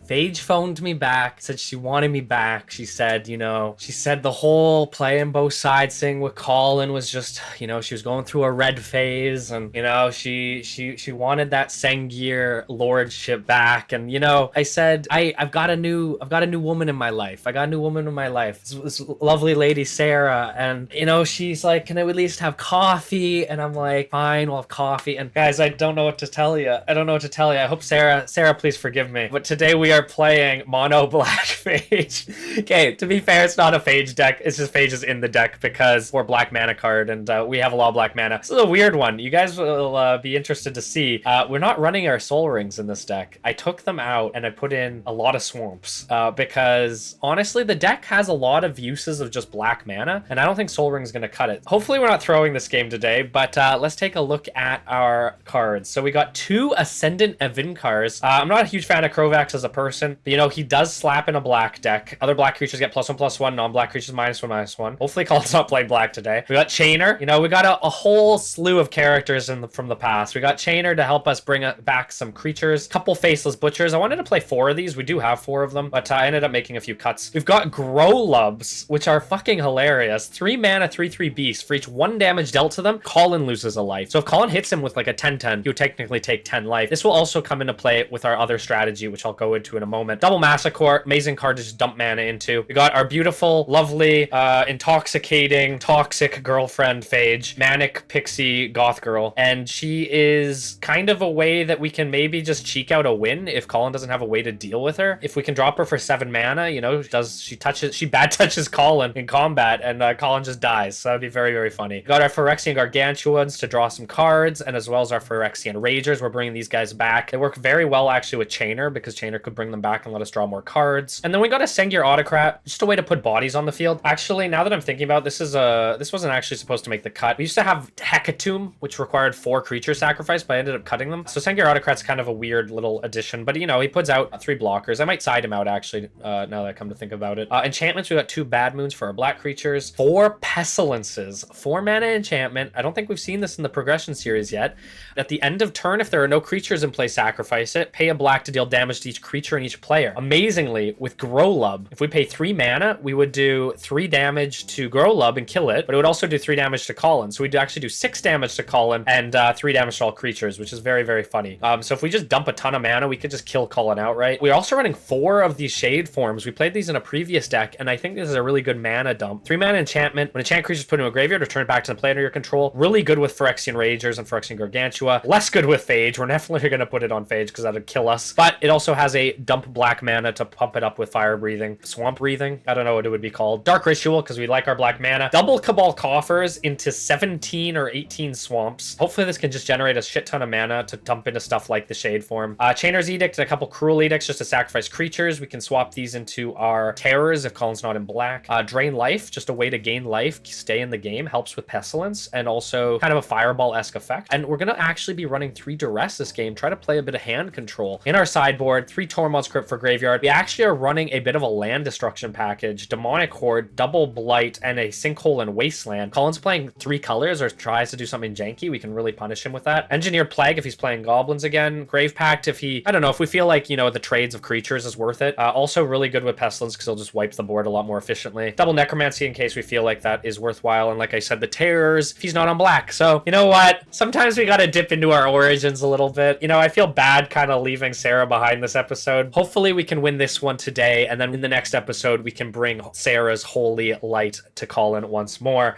Phage phoned me back, said she wanted me back. She said, the whole playing both sides thing with Colin was just, she was going through a red phase, and, she wanted that Sengir lordship back. And, I said, I've got a new woman in my life. This lovely lady, Sarah. And, she's like, can I at least have coffee? And I'm like, fine, we'll have coffee. And guys, I don't know what to tell you. I hope Sarah, please forgive me. But today we are playing mono black Phage. Okay, to be fair, it's not a Phage deck. It's just Phage is in the deck because we're black mana card and we have a lot of black mana. This is a weird one. You guys will be interested to see. We're not running our soul rings in this deck. I took them out and I put in a lot of swamps because honestly, the deck has a lot of uses of just black mana and I don't think soul ring is going to cut it. Hopefully we're not throwing this game today, but let's take a look at our cards. So we got 2 Ascendant Evincars. I'm not a huge fan of Krovax as a person, but he does slap in a black deck. Other black creatures get +1/+1, non-black creatures -1/-1. Hopefully Colin's not playing black today. We got Chainer. We got a whole slew of characters from the past. We got Chainer to help us bring back some creatures. Couple Faceless Butchers. I wanted to play 4 of these. We do have 4 of them, but I ended up making a few cuts. We've got Growlubs, which are fucking hilarious. 3 mana, 3/3 beast. For each 1 damage dealt to them, Colin loses a life. So if Colin hits him with like a 10/10, he would technically take 10 life. This will also come into play with our other strategy, which I'll go into in a moment. Double Massacre, amazing card to just dump mana into. We got our beautiful, lovely, intoxicating, toxic girlfriend, Phage, manic pixie goth girl, and she is kind of a way that we can maybe just cheek out a win if Colin doesn't have a way to deal with her. If we can drop her for 7 mana, she bad touches Colin in combat, and Colin just dies. So that'd be very, very funny. We got our Phyrexian Gargantuans to draw some cards, and as well as our Phyrexian Ragers. We're bringing these guys back. They work very well actually with Chainer because Chainer could bring them back and let us draw more cards. And then we got a Sengir Autocrat, just a way to put bodies on the field. Actually, now that I'm thinking about it, this wasn't actually supposed to make the cut. We used to have Hecatomb, which required 4 creature sacrifice, but I ended up cutting them. So Sengir Autocrat's kind of a weird little addition, but he puts out 3 blockers. I might side him out actually, now that I come to think about it. Enchantments, we got 2 Bad Moons for our black creatures, 4 Pestilences, 4 mana enchantment. I don't think we've seen this in the progression series yet. At the end of turn, if there are no creatures in play, sacrifice it. Pay a black to deal damage to each creature and each player. Amazingly, with Growlub, if we pay 3 mana, we would do 3 damage to Growlub and kill it, but it would also do 3 damage to Colin. So we'd actually do 6 damage to Colin and 3 damage to all creatures, which is very, very funny. So if we just dump a ton of mana, we could just kill Colin outright. We're also running 4 of these Shade forms. We played these in a previous deck, and I think this is a really good mana dump. 3 mana enchantment. When enchant creatures put into a graveyard, return it back to the player under your control. Really good with Phyrexian Ragers and Phyrexian Gargantua. Less good with Phage. We're definitely going to put it on Phage because that'd kill us. But it also has a dump black mana to pump it up with Fire Breathing. Swamp Breathing? I don't know what it would be called. Dark Ritual because we like our black mana. Double Cabal Coffers into 17 or 18 swamps. Hopefully this can just generate a shit ton of mana to dump into stuff like the Shade form. Chainer's Edict and a couple Cruel Edicts just to sacrifice creatures. We can swap these into our Terrors if Colin's not in black. Drain Life, just a way to gain life, stay in the game, helps with Pestilence, and also kind of a Fireball-esque effect. And we're going to actually be running 3 Duresses this game, try to play a bit of hand control. In our sideboard, 3 Tormod's Crypt for Graveyard. We actually are running a bit of a land destruction package, Demonic Horde, Double Blight, and a Sinkhole and Wasteland. Colin's playing 3 colors or tries to do something janky. We can really punish him with that. Engineered Plague if he's playing Goblins again. Grave Pact if he, I don't know, if we feel like, you know, the trades of creatures is worth it. Also really good with Pestilence because he'll just wipe the board a lot more efficiently. Double Necromancy in case we feel like that is worthwhile. And like I said, the Terrors if he's not on black. So, you know what? Sometimes we gotta dip into our origins a little bit. You know, I feel bad kind of leaving Sarah behind this episode. Hopefully we can win this one today, and then in the next episode we can bring Sarah's holy light to Colin once more.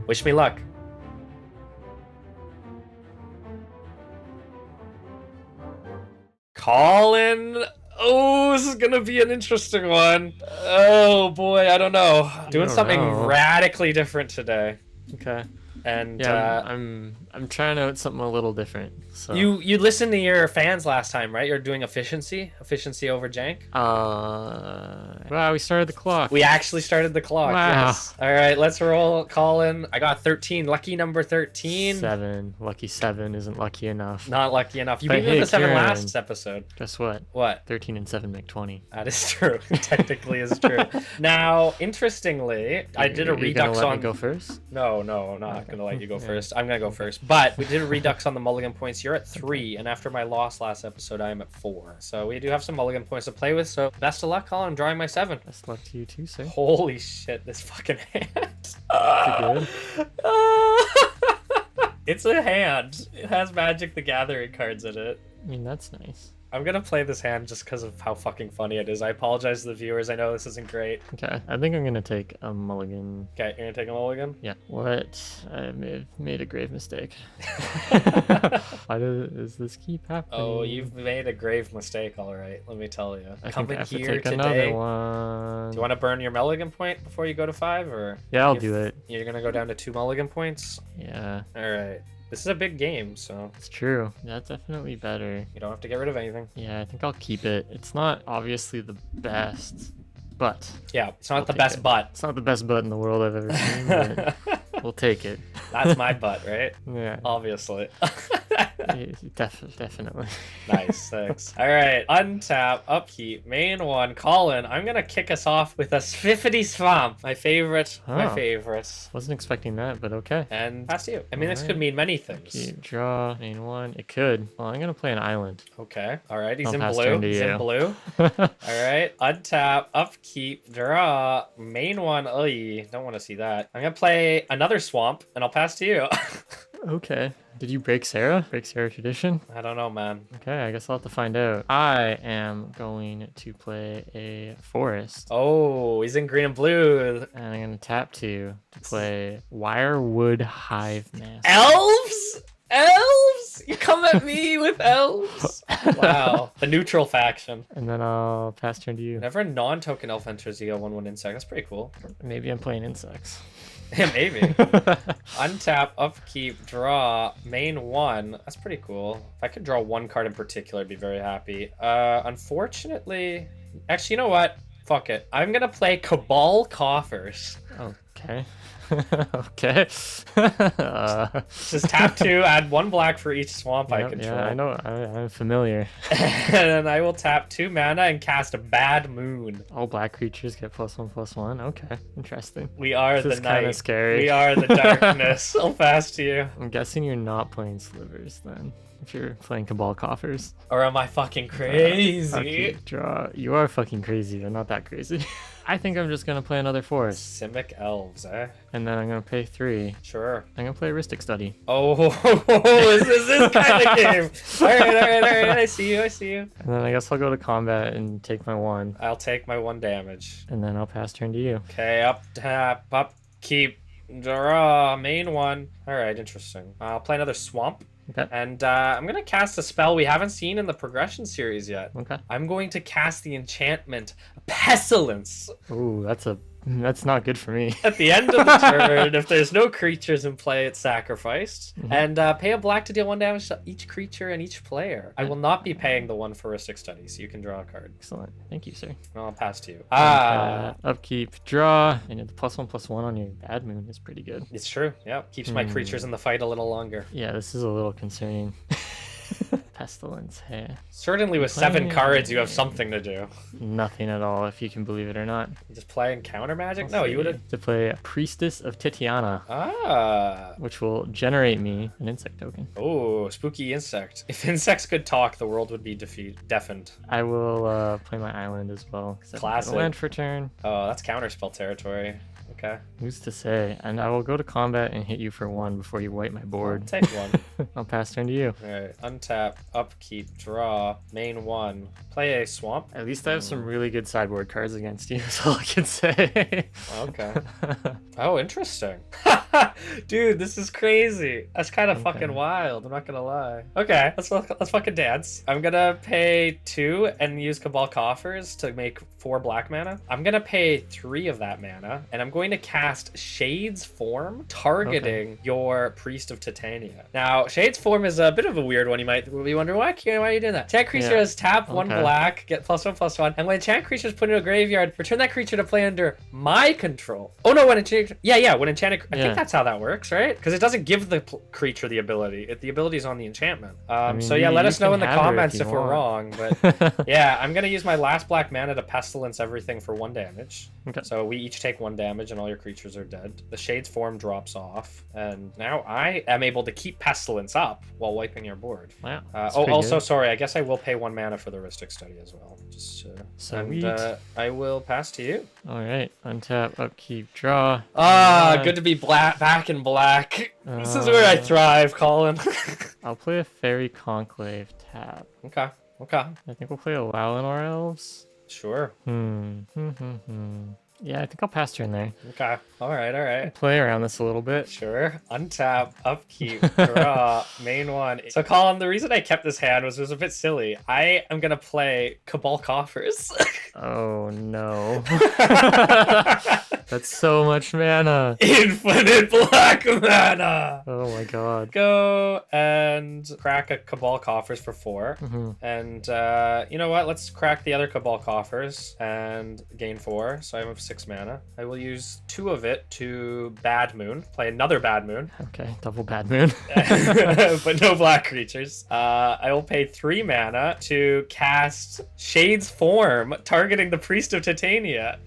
Wish me luck. Colin, oh, this is gonna be an interesting one. Oh boy, I don't know. Doing something radically different today. Okay. And yeah, I'm trying out something a little different. So you listened to your fans last time, right? You're doing efficiency over jank. Wow, we started the clock. We actually started the clock. Wow. Yes. All right, let's roll. Colin, I got 13. Lucky number 13. 7. Lucky 7 isn't lucky enough. Not lucky enough. You But beat me with the 7 Kieran, last episode. Guess what? What? 13 and 7 make 20. That is true. Technically is true. Now, interestingly, I did a You're redux gonna let on. me go first? No, I'm not gonna let you go first. I'm gonna go first. But we did a redux on the mulligan points. You're at 3, and after my loss last episode, I am at 4. So we do have some mulligan points to play with. So best of luck, Colin. I'm drawing my 7. Best luck to you too, sir. Holy shit, this fucking hand. Pretty good. It's a hand. It has Magic the Gathering cards in it. I mean, that's nice. I'm gonna play this hand just because of how fucking funny it is. I apologize to the viewers. I know this isn't great. Okay, I think I'm gonna take a mulligan. Okay, you're gonna take a mulligan? Yeah. What? I may have made a grave mistake. Why does this keep happening? Oh, you've made a grave mistake, all right. Let me tell you. I Come think I in have to here take today. another one. Do you want to burn your mulligan point before you go to 5, or? Yeah, I'll do it. You're gonna go down to 2 mulligan points. Yeah. All right. This is a big game, so It's true. That's definitely better. you don't have to get rid of anything. Yeah, I think I'll keep it. It's not obviously the best, but Yeah, it's not I'll the take best it. butt. It's not the best butt in the world I've ever seen, but we'll take it. That's my butt, right? Yeah, Obviously. definitely. Nice, thanks. All right, untap, upkeep, main 1. Colin, I'm gonna kick us off with a Swiffity Swamp. My favorite. My Oh. favorite. Wasn't expecting that, but okay. And pass to you. I mean, this could Alright. mean many things. Keep, draw, main 1. It could. Well, I'm gonna play an island. Okay. All right. He's I'll in pass blue. turn to He's in you. blue. All right. Untap, upkeep, draw, main 1. Oh, don't want to see that. I'm gonna play another swamp, and I'll pass to you. Okay. Did you break Sarah? Break Sarah tradition? I don't know, man. Okay, I guess I'll have to find out. I am going to play a forest. Oh, he's in green and blue. And I'm gonna tap 2 to play Wirewood Hive Mask. Elves? Elves? You come at me with elves? Wow. The neutral faction. And then I'll pass turn to you. Whenever a non-token elf enters, you get 1/1 insect. That's pretty cool. Maybe I'm playing insects. Yeah, maybe. Untap, upkeep, draw, main 1. That's pretty cool. If I could draw 1 card in particular, I'd be very happy. Unfortunately, actually, you know what? Fuck it. I'm gonna play Cabal Coffers. Okay. Okay. Just tap 2, add 1 black for each swamp I Yep, control. yeah, I know. I'm familiar. And then I will tap 2 mana and cast a Bad Moon. All black creatures get +1/+1. Okay, interesting. We are This the is kinda night. scary. We are the darkness. I'll pass to you. I'm guessing you're not playing slivers then, if you're playing Cabal Coffers. Or am I fucking crazy? Okay, draw. You are fucking crazy, but not that crazy. I think I'm just gonna play another forest, Simic Elves, eh? and then I'm gonna pay 3. Sure. I'm gonna play Heuristic Study. Oh, this is this kind of game. All right. I see you. And then I guess I'll go to combat and take my 1. I'll take my 1 damage. And then I'll pass turn to you. Okay, up, tap, up, keep, draw, main 1. All right, interesting. I'll play another swamp. Okay. And I'm going to cast a spell we haven't seen in the progression series yet. Okay. I'm going to cast the enchantment Pestilence. Ooh, that's not good for me. At the end of the turn, if there's no creatures in play, it's sacrificed. And pay a black to deal 1 damage to each creature and each player. I will not be paying the 1 for Heuristic Study, so you can draw a card. Excellent. Thank you, sir. And I'll pass to you. Upkeep, draw, and the +1/+1 on your Bad Moon is pretty good. It's true. Yeah, keeps my creatures in the fight a little longer. Yeah, this is a little concerning. Pestilence. Hey. Certainly with 7 cards, you have something to do. Nothing at all, if you can believe it or not. Just playing counter magic? No, you would have to play a Priestess of Titiana. Which will generate me an insect token. Oh, spooky insect. If insects could talk, the world would be deafened. I will play my island as well. Classic. Land for turn. Oh, that's counterspell territory. Okay. Who's to say? And I will go to combat and hit you for 1 before you wipe my board. I'll take 1. I'll pass turn to you. Alright. Untap, upkeep, draw, main 1. Play a swamp. At least I have some really good sideboard cards against you, that's all I can say. Okay. Oh, interesting. Dude, this is crazy. That's kind of fucking wild, I'm not gonna lie. Okay, let's fucking dance. I'm gonna pay 2 and use Cabal Coffers to make 4 black mana. I'm gonna pay 3 of that mana, and I'm going to cast Shade's Form, targeting your Priest of Titania. Now, Shade's Form is a bit of a weird one. You might be wondering, why are you doing that? Enchant creature has tap 1 black, get +1/+1, and when enchant creature is put into a graveyard, return that creature to play under my control. Oh no, when enchanted, when enchanted, I think that's how that works, right? Because it doesn't give the creature the ability. The ability is on the enchantment. So yeah, let us know in the comments if we're wrong. But yeah, I'm gonna use my last black mana to pestilence everything for 1 damage. Okay. So we each take 1 damage and all your creatures are dead. The Shade's Form drops off, and now I am able to keep pestilence up while wiping your board. Wow. Also, sorry, I guess I will pay 1 mana for the Rhystic Study as well. Sweet. I will pass to you. All right, untap, upkeep, draw. Good to be back in black. This is where I thrive, Colin. I'll play a Fairy Conclave tap. Okay. I think we'll play a Valinor Elves. Sure. Yeah, I think I'll pass turn there. Okay. All right. Play around this a little bit. Sure. Untap, upkeep, draw, main 1. So, Colin, the reason I kept this hand was it was a bit silly. I am going to play Cabal Coffers. Oh, no. That's so much mana. Infinite black mana. Oh, my God. Go and crack a Cabal Coffers for 4. And you know what? Let's crack the other Cabal Coffers and gain 4. So I have 6 mana. I will use 2 of it to Bad Moon. Play another Bad Moon. Okay, double Bad Moon. But no black creatures. I will pay 3 mana to cast Shade's Form, targeting the Priest of Titania.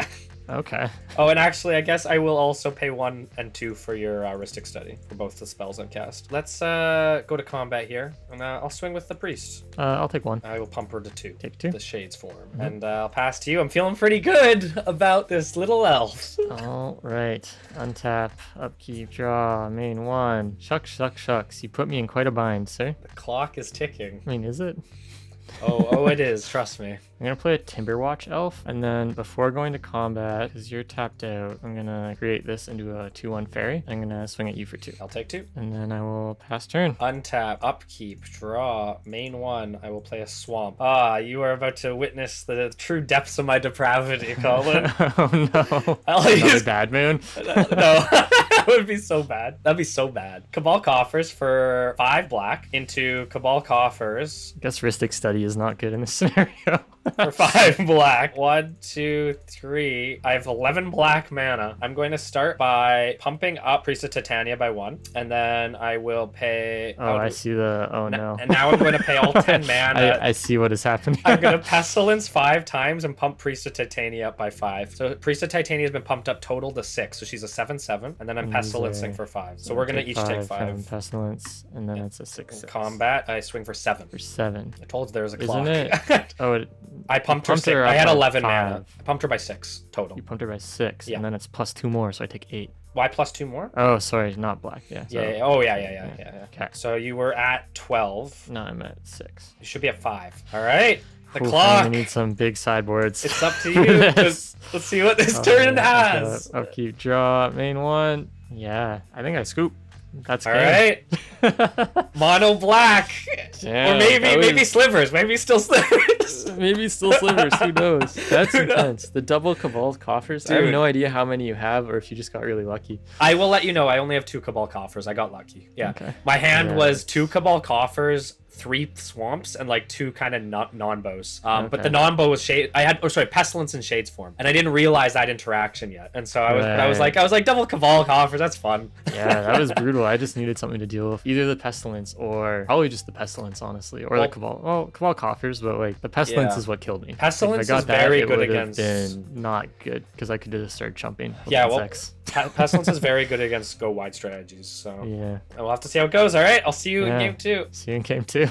Okay. Oh, and actually, I guess I will also pay 1 and 2 for your Rhystic Study for both the spells I've cast. Let's go to combat here, and I'll swing with the Priest. I'll take 1. I will pump her to 2. Take 2. The Shade's Form. And I'll pass to you. I'm feeling pretty good about this little elf. All right. Untap, upkeep, draw, main 1. Shucks. You put me in quite a bind, sir. The clock is ticking. I mean, is it? Oh, it is. Trust me. I'm going to play a Timberwatch Elf, and then before going to combat, because you're tapped out, I'm going to create this into a 2/1 fairy. I'm going to swing at you for 2. I'll take 2. And then I will pass turn. Untap, upkeep, draw, main 1. I will play a swamp. You are about to witness the true depths of my depravity, Colin. Oh, no. I'll use Bad Moon? No. That would be so bad. That'd be so bad. Cabal Coffers for 5 black into Cabal Coffers. I guess Rhystic Study is not good in this scenario. For 5 black. 1, 2, 3. I have 11 black mana. I'm going to start by pumping up Priest of Titania by 1, and then I will pay. I see the. Oh no! And now I'm going to pay all 10 mana. I see what is happening. I'm going to Pestilence 5 times and pump Priest of Titania up by 5. So Priest of Titania has been pumped up total to 6, so she's a 7/7, and then I'm Pestilencing for 5. So we're going to each take 5. Pestilence, and then it's a 6/6. Combat, I swing for 7. For 7. I told you there was a clock. Isn't it? Oh, I pumped her 6. I had 11 mana. I pumped her by 6 total. You pumped her by 6, and then it's plus 2 more, so I take 8. Why plus 2 more? Oh, sorry, not black. Yeah. Yeah. Oh, yeah. Okay. So you were at 12. No, I'm at 6. You should be at 5. All right. The Oof, clock. I need some big sideboards. It's up to you. Let's see what this turn has. Upkeep, draw, main 1. Yeah, I think I scoop. That's all right. Mono black. Damn, or maybe slivers. Maybe still slivers. slivers. Maybe still slivers. Who knows? That's intense. The double Cabal coffers. Dude. I have no idea how many you have, or if you just got really lucky. I will let you know. I only have 2 Cabal coffers. I got lucky. Yeah. Okay. My hand was 2 Cabal coffers, 3 swamps, and like 2 kind of non-bows. But the non-bow was shade. I had pestilence in shades form, and I didn't realize that interaction yet. And so I was like double Cabal coffers. That's fun. Yeah, that was brutal. I just needed something to deal with, either the pestilence or probably just the pestilence, honestly, or the Cabal. Well, Cabal coffers, but like the pestilence is what killed me. Pestilence is very good against. Been not good because I could just start jumping. Yeah, well, pestilence is very good against go wide strategies. So yeah, we'll have to see how it goes. All right, I'll see you in game 2. See you in game 2.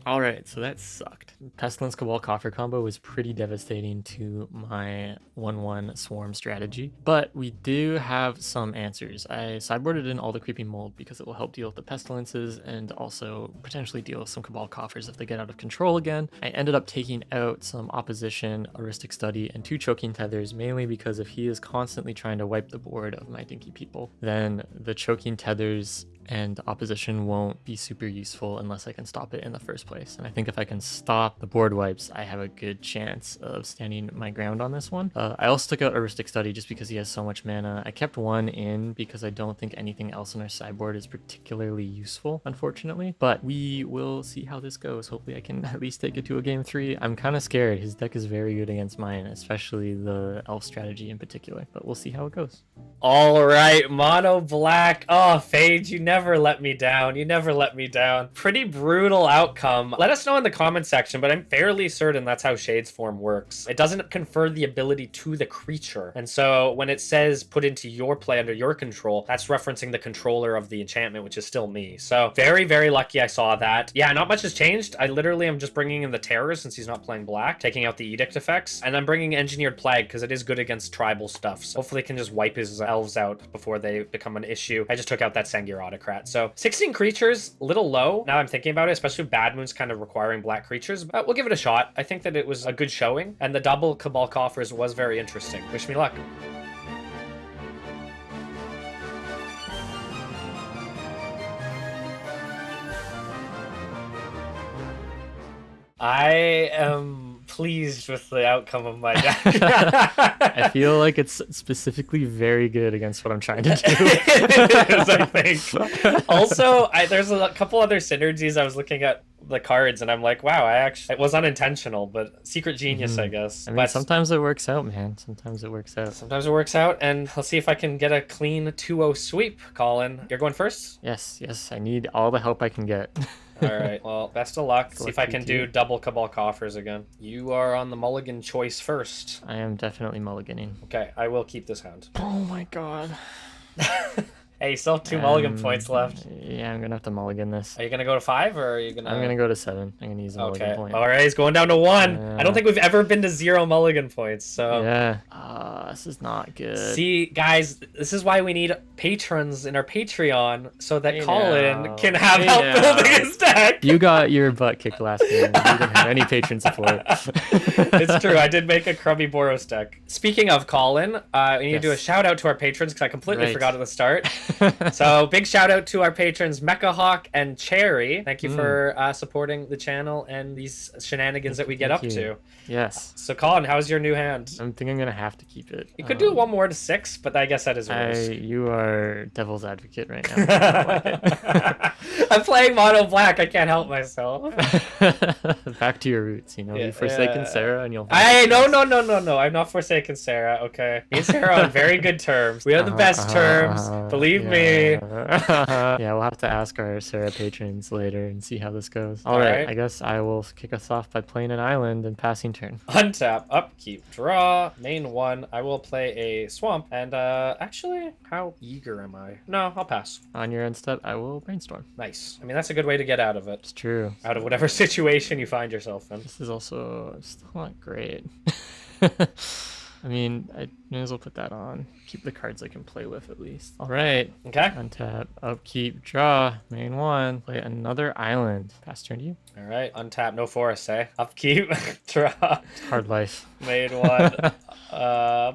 All right, so that sucked. Pestilence Cabal Coffer combo was pretty devastating to my 1-1 swarm strategy, but we do have some answers. I sideboarded in all the creeping mold because it will help deal with the pestilences and also potentially deal with some Cabal Coffers if they get out of control again. I ended up taking out some opposition, Aristic Study, and 2 Choking Tethers, mainly because if he is constantly trying to wipe the board of my Dinky people, then the Choking Tethers and opposition won't be super useful unless I can stop it in the first place. And I think if I can stop the board wipes, I have a good chance of standing my ground on this one. I also took out Aristic Study just because he has so much mana. I kept 1 in because I don't think anything else on our sideboard is particularly useful, unfortunately. But we will see how this goes. Hopefully I can at least take it to a game 3. I'm kind of scared. His deck is very good against mine, especially the elf strategy in particular. But we'll see how it goes. All right, mono black. Oh, Phage, you never let me down. You never let me down. Pretty brutal outcome. Let us know in the comment section, but I'm fairly certain that's how Shades form works. It doesn't confer the ability to the creature. And so when it says put into your play under your control, that's referencing the controller of the enchantment, which is still me. So very, very lucky I saw that. Yeah, not much has changed. I literally am just bringing in the terrors since he's not playing black, taking out the edict effects, and I'm bringing engineered plague because it is good against tribal stuff. So hopefully it can just wipe his elves out before they become an issue. I just took out that Sengir Autocrat. So 16 creatures, a little low. Now I'm thinking about it, especially with Bad Moon's kind of requiring black creatures, but we'll give it a shot. I think that it was a good showing, and the double Cabal Coffers was very interesting. Wish me luck. I am pleased with the outcome of my deck. I feel like it's specifically very good against what I'm trying to do. It is, I think. Also, there's a couple other synergies. I was looking at the cards and I'm like, wow, it was unintentional, but secret genius, I guess. I mean, sometimes it works out, man. Sometimes it works out. Sometimes it works out, and let's see if I can get a clean 2-0 sweep, Colin. You're going first? Yes, I need all the help I can get. All right, well, best of luck. See if I can do double Cabal Coffers again. You are on the mulligan choice first. I am definitely mulliganing. Okay, I will keep this hand. Oh my god. Hey, you still have 2 mulligan points left. Yeah, I'm gonna have to mulligan this. Are you gonna go to 5 or are you gonna... I'm gonna go to 7. I'm gonna use a mulligan point. All right, he's going down to 1. I don't think we've ever been to 0 mulligan points, so... Yeah. This is not good. See, guys, this is why we need patrons in our Patreon so that Colin can have help building his deck. You got your butt kicked last game. You didn't have any patron support. It's true. I did make a crummy Boros deck. Speaking of Colin, we need to do a shout out to our patrons because I completely forgot at the start. So big shout out to our patrons Mecha Hawk and Cherry. Thank you for supporting the channel and these shenanigans that we get up to. Yes. So Colin, how's your new hand? I think I'm gonna have to keep it. You could do 1 more to 6, but I guess that is worse. You are devil's advocate right now. I don't like it. I'm playing mono black. I can't help myself. Back to your roots, You've forsaken Sarah and you'll... No. I'm not forsaken Sarah, okay? Me and Sarah are on very good terms. We have the best terms. Believe me. Yeah, we'll have to ask our Sarah patrons later and see how this goes. All right. I guess I will kick us off by playing an island and passing turn. Untap, upkeep, draw, main 1. I will play a swamp. And actually, how eager am I? No, I'll pass. On your end step, I will brainstorm. Nice. I mean, that's a good way to get out of it. It's true. Out of whatever situation you find yourself in. This is also still not great. I mean, I may as well put that on. Keep the cards I can play with at least. All right. Okay. Untap, upkeep, draw, main 1. Play another island. Pass turn to you. All right. Untap, no forest, eh? Upkeep, draw. Hard life. Main 1.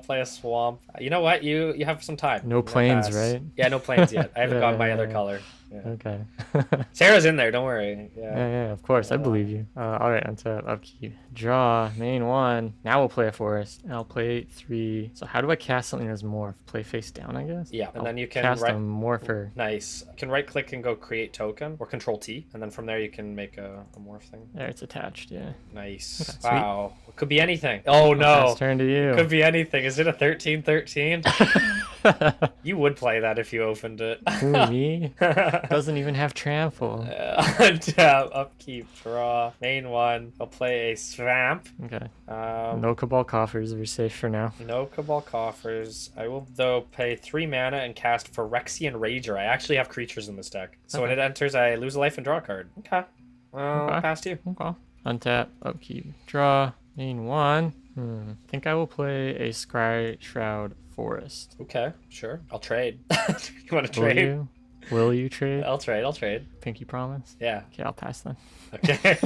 Play a swamp. You know what? You have some time. No planes, right? Yeah, no planes yet. I haven't got my other color. Yeah. Okay. Sarah's in there. Don't worry. Yeah. Yeah, of course. I believe you. All right, untap, upkeep, draw, main 1. Now we'll play a forest. And I'll play 3. So how do I cast something as morph? Play face down, I guess? Yeah, and I'll then you can cast a morpher. Nice. You can right click and go create token or control T, and then from there you can make a morph thing. There, it's attached, yeah. Nice. Okay, wow. It could be anything. Oh no. Pass turn to you. Could be anything. Is it a 13-13? You would play that if you opened it. Who, me? Doesn't even have trample. Untap, upkeep, draw, main 1. I'll play a swamp. Okay. No Cabal Coffers. We're safe for now. No Cabal Coffers. I will, though, pay 3 mana and cast Phyrexian Rager. I actually have creatures in this deck. So when it enters, I lose a life and draw a card. Okay. Well, past you. Okay. Untap, upkeep, draw, main 1. I think I will play a Scry Shroud Forest. Okay, sure. I'll trade. You want to trade? Will you trade? I'll trade. Pinky promise? Yeah. Okay, I'll pass then. Okay.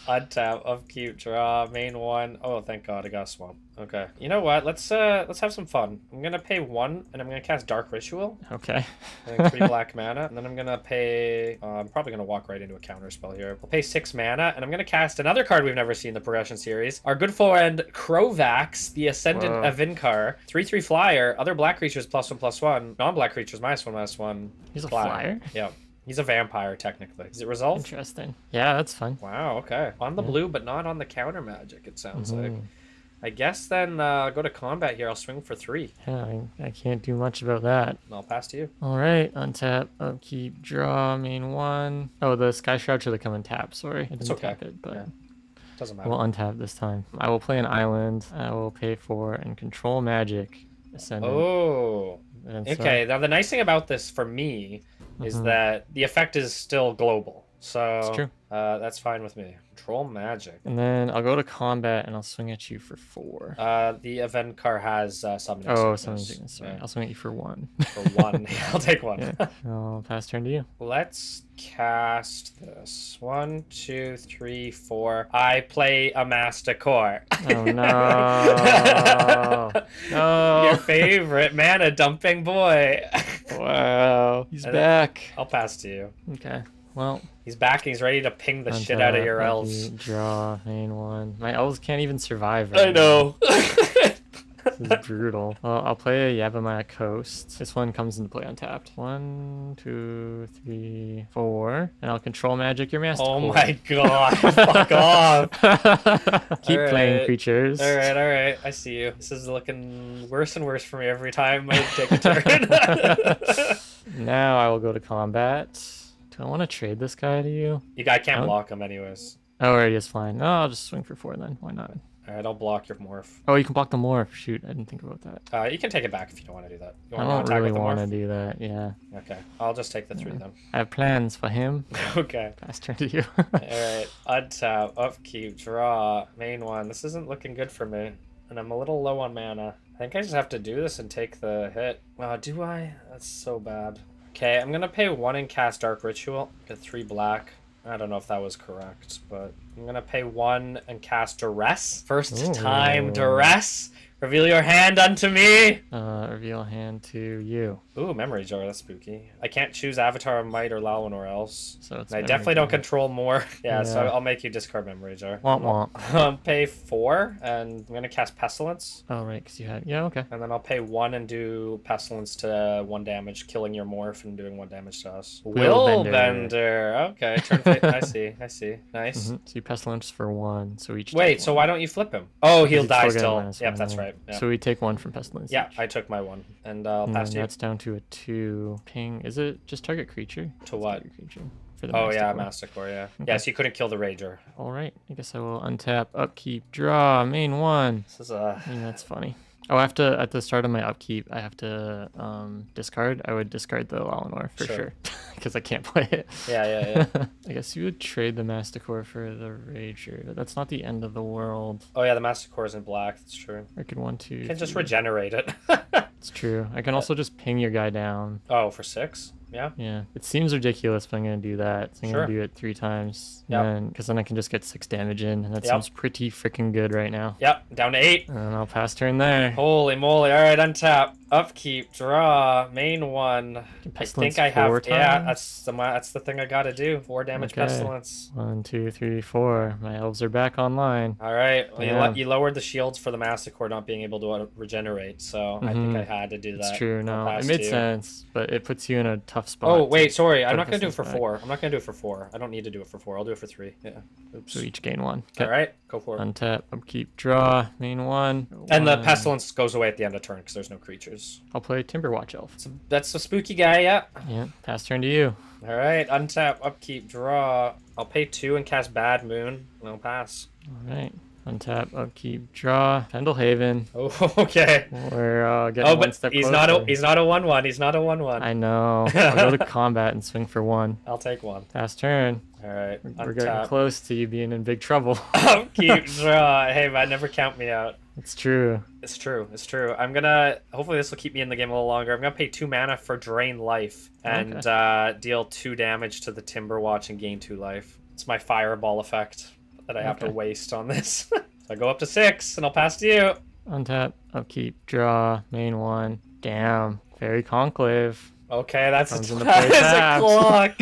Untap, upkeep, draw, main 1. Oh, thank God, I got a swamp. Okay. You know what? Let's have some fun. I'm gonna pay 1, and I'm gonna cast Dark Ritual. Okay. I think 3 black mana, and then I'm gonna pay. I'm probably gonna walk right into a counter spell here. I'll pay 6 mana, and I'm gonna cast another card we've never seen in the progression series. Our good friend Krovax, the Ascendant Avinkar, 3/3 flyer. Other black creatures +1/+1. Non-black creatures -1/-1. He's a flyer. Yeah. He's a vampire, technically. Is it resolve? Interesting. Yeah, that's fun. Wow, okay. On the blue, but not on the counter magic, it sounds like. I guess then I'll go to combat here. I'll swing for 3. Yeah, I can't do much about that. And I'll pass to you. All right, untap, upkeep, draw, main 1. Oh, the Sky Shroud should have come and tap. Sorry, I didn't tap it, but... Yeah. Doesn't matter. We'll untap this time. I will play an island. I will pay for and control magic. Ascendant. Oh. Okay, now the nice thing about this for me is that the effect is still global. So it's true. That's fine with me. Control magic. And then I'll go to combat and I'll swing at you for 4. The event car has summoning. Summoning sickness. Sorry. Yeah. I'll swing at you for 1. For 1. I'll take 1. Yeah. I'll pass turn to you. Let's cast this. 1, 2, 3, 4. I play a Masticore. Oh no. No. Your favorite mana dumping boy. Wow. He's back. I'll pass to you. Okay. Well, he's back and he's ready to ping the shit out of your elves. Draw, main 1. My elves can't even survive right now. This is brutal. Well, I'll play a Yavimaya Coast. This one comes into play untapped. 1, 2, 3, 4. And I'll control magic your master. Oh my god. Fuck off. Keep playing creatures. Alright. I see you. This is looking worse and worse for me every time I take a turn. Now I will go to combat. Do I want to trade this guy to you? I can't block him anyways. Oh, already is fine. No, I'll just swing for 4 then. Why not? Alright, I'll block your morph. Oh, you can block the morph. Shoot, I didn't think about that. You can take it back if you don't want to do that. I don't really want to do that, yeah. Okay, I'll just take the 3 then. I have plans for him. Okay. Pass turn to you. Alright, untap, upkeep, draw, main 1. This isn't looking good for me. And I'm a little low on mana. I think I just have to do this and take the hit. Do I? That's so bad. Okay, I'm gonna pay 1 and cast Dark Ritual. Get 3 black. I don't know if that was correct, but I'm gonna pay 1 and cast Duress. First time Duress. Reveal your hand unto me. Reveal hand to you. Ooh, Memory Jar. That's spooky. I can't choose Avatar of Might or Lalanor else. So it's I definitely don't control more. Yeah, so I'll make you discard Memory Jar. Womp. Pay 4, and I'm gonna cast Pestilence. Oh, right, because you had... Yeah, okay. And then I'll pay 1 and do Pestilence to 1 damage, killing your morph and doing 1 damage to us. Willbender. Okay, turn fate. I see. Nice. So you Pestilence for 1, so each... Wait, so why don't you flip him? Oh, he'll die still. Yep, that's right. Yep. So we take 1 from Pestilence. Yeah, I took my 1, and I'll pass to you. That's down to a 2. Ping. Is it just target creature? To what? Target creature. For the Masticore, yeah. Okay. Yes, you couldn't kill the Rager. All right. I guess I will untap, upkeep, draw, main 1. This is a... that's funny. Oh, I have to, at the start of my upkeep, I have to discard. I would discard the Lalanor for sure. Because I can't play it. Yeah. I guess you would trade the Masticore for the Rager, but that's not the end of the world. Oh yeah, the Masticore is in black. That's true. I could 1, 2. You can just regenerate it. It's true. I can also just ping your guy down. Oh, for 6? Yeah. Yeah. It seems ridiculous, but I'm gonna do that. So I'm gonna do it 3 times. Yeah. Because then I can just get 6 damage in, and that sounds pretty freaking good right now. Yep. Down to 8. And I'll pass turn there. Holy moly! All right, untap. upkeep, draw, main one. I think I have. Yeah, that's the thing I gotta do. 4 damage pestilence. 1, 2, 3, 4. My elves are back online. All right. Well, you lowered the shields for the Massacre not being able to regenerate, so I think I had to do that. It's true. No, it made sense, but it puts you in a tough spot. Oh wait, sorry. I'm not gonna do it for 4. I'm not gonna do it for 4. I don't need to do it for 4. I'll do it for 3. Yeah. Oops. So each gain 1. All right, go for it. Untap, upkeep, draw, main 1. And the pestilence goes away at the end of turn because there's no creatures. I'll play Timberwatch Elf. So that's a spooky guy, yeah. Yeah, pass turn to you. All right, untap, upkeep, draw. I'll pay 2 and cast Bad Moon, and I'll pass. All right, untap, upkeep, draw. Pendlehaven. Oh, okay. We're getting one step he's closer. He's not a 1/1. He's not a 1/1. I know. I'll go to combat and swing for 1. I'll take 1. Pass turn. All right, we're getting close to you being in big trouble. Upkeep, draw. Hey, man, never count me out. It's true. It's true. It's true. I'm gonna. Hopefully, this will keep me in the game a little longer. I'm gonna pay 2 mana for Drain Life and deal 2 damage to the Timberwatch and gain 2 life. It's my Fireball effect that I have to waste on this. So I go up to 6, and I'll pass to you. Untap, upkeep, draw, main 1. Damn. Fairy Conclave. Okay, that is a clock.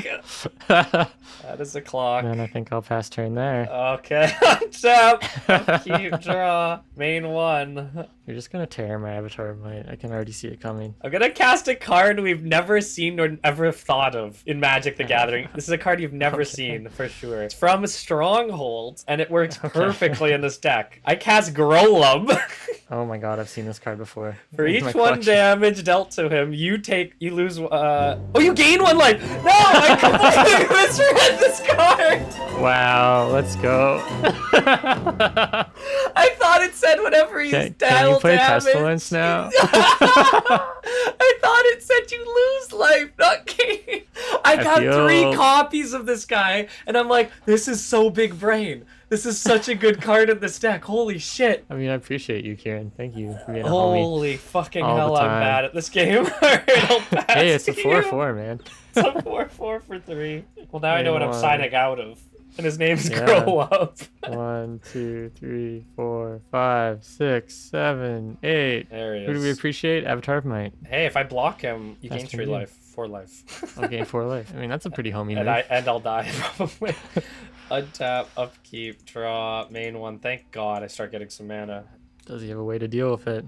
That is a clock. And I think I'll pass turn there. Okay, untap, upkeep, draw, main 1. You're just gonna tear my Avatar of Might. I can already see it coming. I'm gonna cast a card we've never seen or ever thought of in Magic the Gathering. This is a card you've never seen, for sure. It's from Stronghold, and it works perfectly in this deck. I cast Grolub. Oh my god, I've seen this card before. For each 1 damage dealt to him, you lose, oh, you gain 1 life! No, I completely misread this card! Wow, let's go. I thought it said whenever he's dealt damage. Can you play Pestilence now? I thought it said you lose life, not gain. I got 3 copies of this guy, and I'm like, this is so big brain. This is such a good card in this deck. Holy shit. I mean, I appreciate you, Kieran. Thank you for being a homie. Holy fucking hell, I'm bad at this game. Hey, it's a 4/4, man. It's a 4/4 for 3. Well, now I know what I'm signing out of. And his name's Grow Up. 1, 2, 3, 4, 5, 6, 7, 8. There he is. Who do we appreciate? Avatar of Might. Hey, if I block him, you gain 3 life. 4 life. I'll gain 4 life. I mean, that's a pretty homie move. And I'll die, probably. Untap, upkeep, draw, main 1. Thank God I start getting some mana. Does he have a way to deal with it?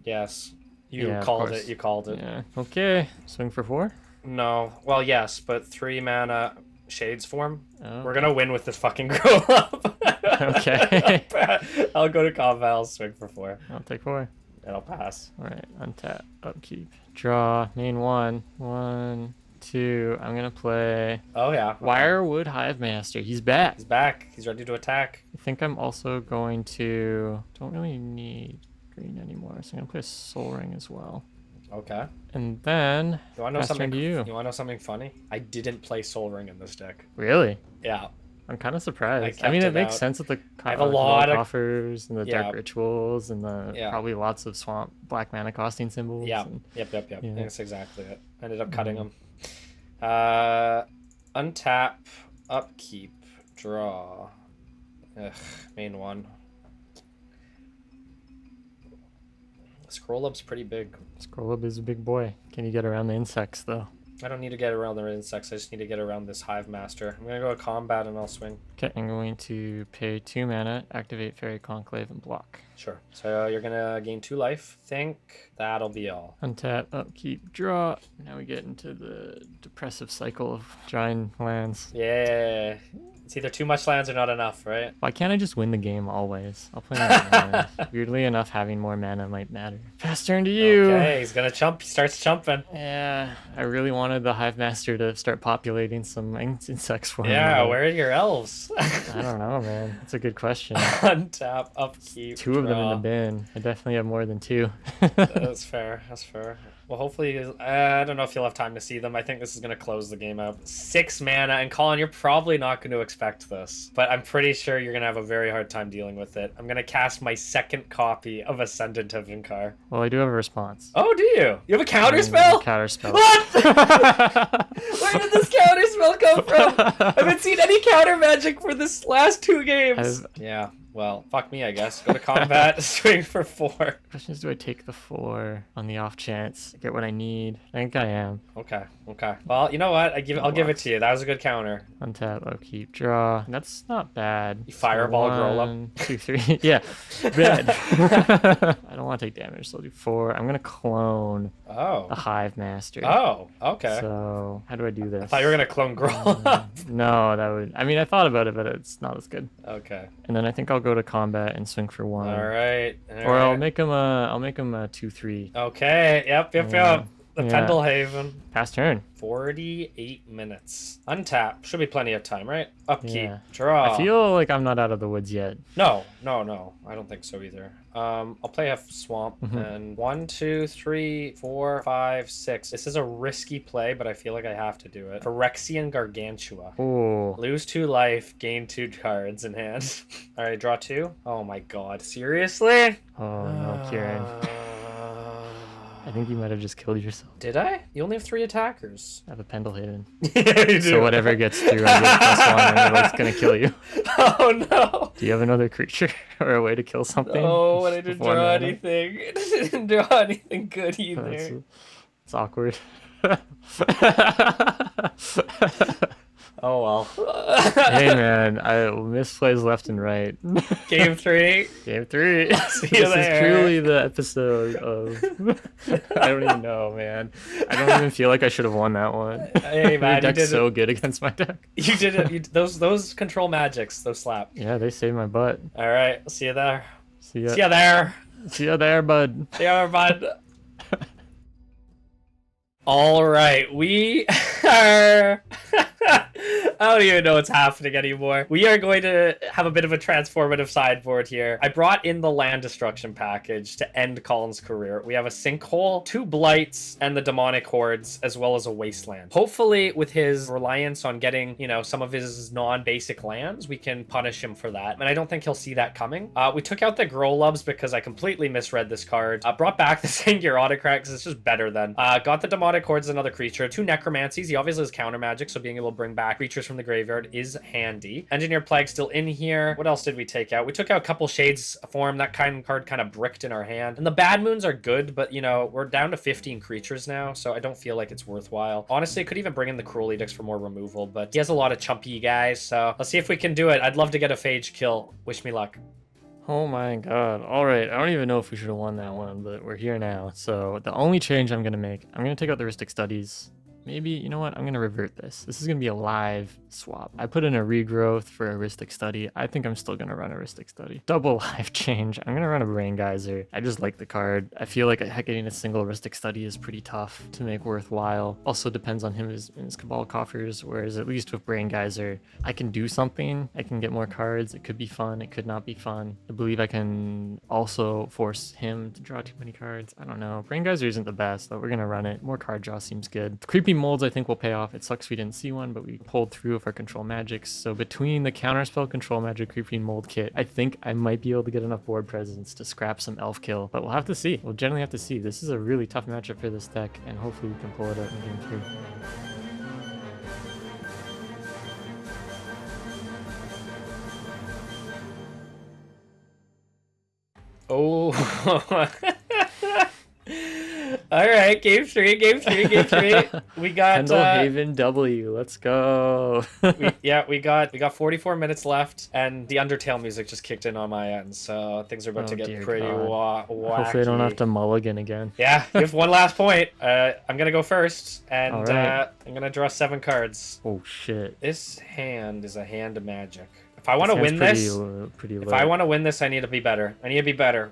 Yes. You called it. You called it. Yeah. Okay. Swing for 4? No. Well, yes, but 3 mana Shades form. Oh. We're gonna win with this fucking Grow Up. Okay. I'll go to combat. I'll swing for 4. I'll take 4. And I'll pass. Alright. Untap, upkeep, draw, main 1. 1, 2. I'm gonna play. Oh yeah. Wirewood Hive Master. He's back. He's back. He's ready to attack. I think I'm also going to. Don't really need green anymore, so I'm gonna play a Soul Ring as well. Okay. And then. You wanna know something? You wanna know something funny? I didn't play Soul Ring in this deck. Really? Yeah. I'm kind of surprised. I mean, it makes sense with the I have a lot of coffers and the dark rituals and the probably lots of swamp black mana costing symbols. Yeah. And, Yep. Yeah. That's exactly it. Ended up cutting them. Untap, upkeep, draw. Ugh, main 1. Scroll Up's pretty big. Scroll Up is a big boy. Can you get around the insects though? I don't need to get around the insects. I just need to get around this Hive Master. I'm gonna go to combat and I'll swing. Okay, I'm going to pay 2 mana, activate Fairy Conclave, and block. Sure. So you're gonna gain 2 life. Think that'll be all. Untap, upkeep, draw. Now we get into the depressive cycle of drawing lands. Yeah. It's either too much lands or not enough, right? Why can't I just win the game always? I'll play more mana. Weirdly enough, having more mana might matter. Pass turn to you. Okay, he's gonna chump. He starts chumping. Yeah, I really wanted the Hive Master to start populating some insects for me. Yeah, where are your elves? I don't know, man. That's a good question. Untap, upkeep, 2 of them in the bin. I definitely have more than 2. That's fair. That's fair. Well, hopefully, I don't know if you'll have time to see them. I think this is going to close the game out. 6 mana, and Colin, you're probably not going to expect this, but I'm pretty sure you're going to have a very hard time dealing with it. I'm going to cast my 2nd copy of Ascendant of Vinkar. Well, I do have a response. Oh, do you? You have a counter spell? Counter spell. What? Where did this counter spell come from? I haven't seen any counter magic for this last 2 games. Yeah. Well, fuck me, I guess. Go to combat, swing for 4. Question is, do I take the 4 on the off chance? Get what I need. I think I am. Okay. Well, you know what? I'll give it to you. That was a good counter. Untap, upkeep, draw. That's not bad. You fireball, roll up. 1, 2, 3. Yeah, red. I don't want to take damage, so I'll do 4. I'm gonna clone the Hive Master. Oh, okay. So how do I do this? I thought you were gonna clone Groll. No, that would. I mean, I thought about it, but it's not as good. Okay. And then I think I'll go to combat and swing for 1. All right. Or I'll make him a 2/3. Okay. Yep. The Pendelhaven. Pass turn. 48 minutes. Untap. Should be plenty of time, right? Upkeep. Yeah. Draw. I feel like I'm not out of the woods yet. No. I don't think so either. I'll play a swamp and 1, 2, 3, 4, 5, 6. This is a risky play, but I feel like I have to do it. Phyrexian Gargantua. Ooh. Lose 2 life, gain 2 cards in hand. All right, draw 2. Oh my god, seriously? Oh no, Kieran. I think you might have just killed yourself. Did I? You only have 3 attackers. I have a Pendelhaven. Yeah, you do. So whatever gets through, I get +1 and it's gonna kill you. Oh no. Do you have another creature or a way to kill something? Oh, I didn't draw anything. I didn't draw anything good either. It's awkward. Oh well. Hey man, I misplays left and right. Game 3. Game 3. See you This there. is truly the episode of. I don't even know, man. I don't even feel like I should have won that one. Hey man, Your deck's you did so it. good against my deck. You did it. Those control magics, those slap. Yeah, they saved my butt. All right, I'll see you there. See ya. See you there. See ya there, bud. See you there, bud. All right, we are. I don't even know what's happening anymore. We are going to have a bit of a transformative sideboard here. I brought in the land destruction package to end Colin's career. We have a sinkhole, 2 blights, and the demonic hordes, as well as a wasteland. Hopefully, with his reliance on getting, some of his non-basic lands, we can punish him for that. And I don't think he'll see that coming. We took out the Grolubs because I completely misread this card. Brought back the Sengir Autocrat because it's just better than. Got the demonic hordes, another creature. 2 necromancies. He obviously has counter magic, so being able to bring back creatures from the graveyard is handy. Engineer Plague still in here. What else did we take out? We took out a couple Shades Form. That card kind of bricked in our hand. And the Bad Moons are good, but we're down to 15 creatures now, so I don't feel like it's worthwhile. Honestly, I could even bring in the Cruel Edicts for more removal, but he has a lot of chumpy guys, so let's see if we can do it. I'd love to get a Phage kill. Wish me luck. Oh my god. Alright, I don't even know if we should have won that one, but we're here now. So the only change I'm going to make, I'm going to take out the Ristic Studies. Maybe, you know what? I'm going to revert this. This is going to be a live swap. I put in a regrowth for a Ristic Study. I think I'm still going to run a Ristic Study. Double live change. I'm going to run a Brain Geyser. I just like the card. I feel like getting a single Ristic Study is pretty tough to make worthwhile. Also depends on him and his Cabal coffers, whereas at least with Brain Geyser, I can do something. I can get more cards. It could be fun. It could not be fun. I believe I can also force him to draw too many cards. I don't know. Brain Geyser isn't the best, but we're going to run it. More card draw seems good. Creepy Molds I think will pay off. It sucks we didn't see one, but we pulled through with our control magics. So between the counterspell, control magic, creepy mold kit, I think I might be able to get enough board presence to scrap some elf kill, but we'll have to see. We'll generally have to see. This is a really tough matchup for this deck, and hopefully we can pull it out in game 3. Oh. All right, game 3. We got Pendelhaven W. Let's go. we got 44 minutes left, and the Undertale music just kicked in on my end, so things are about to get pretty wacky. Hopefully I don't have to mulligan again. Yeah, you have one last point. I'm gonna go first, and right. I'm gonna draw 7 cards. Oh shit. This hand is a hand of magic. If I want to win this, if I want to win this, I need to be better.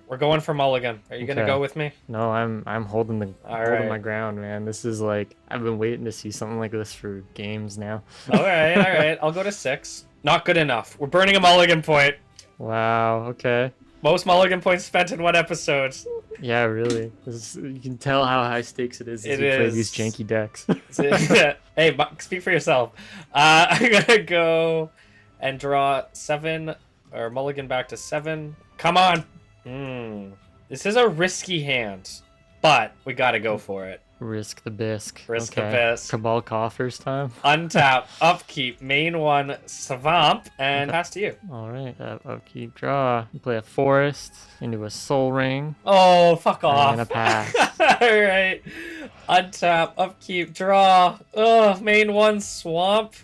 We're going for mulligan. Are you gonna go with me? No, I'm holding my ground, man. This is like I've been waiting to see something like this for games now. All right. I'll go to 6. Not good enough. We're burning a mulligan point. Wow. Okay. Most mulligan points spent in one episode. Yeah, really. You can tell how high stakes it is as you play these janky decks. Hey, speak for yourself. I'm gonna go and draw 7, or mulligan back to 7. Come on. This is a risky hand, but we gotta go for it. Risk the bisque. Risk the bisque. Cabal coffers time. Untap, upkeep, main one, swamp, and pass to you. All right, upkeep, draw. Play a forest into a soul ring. Oh, fuck off. And a pass. All right. Untap, upkeep, draw. Oh, main one, swamp,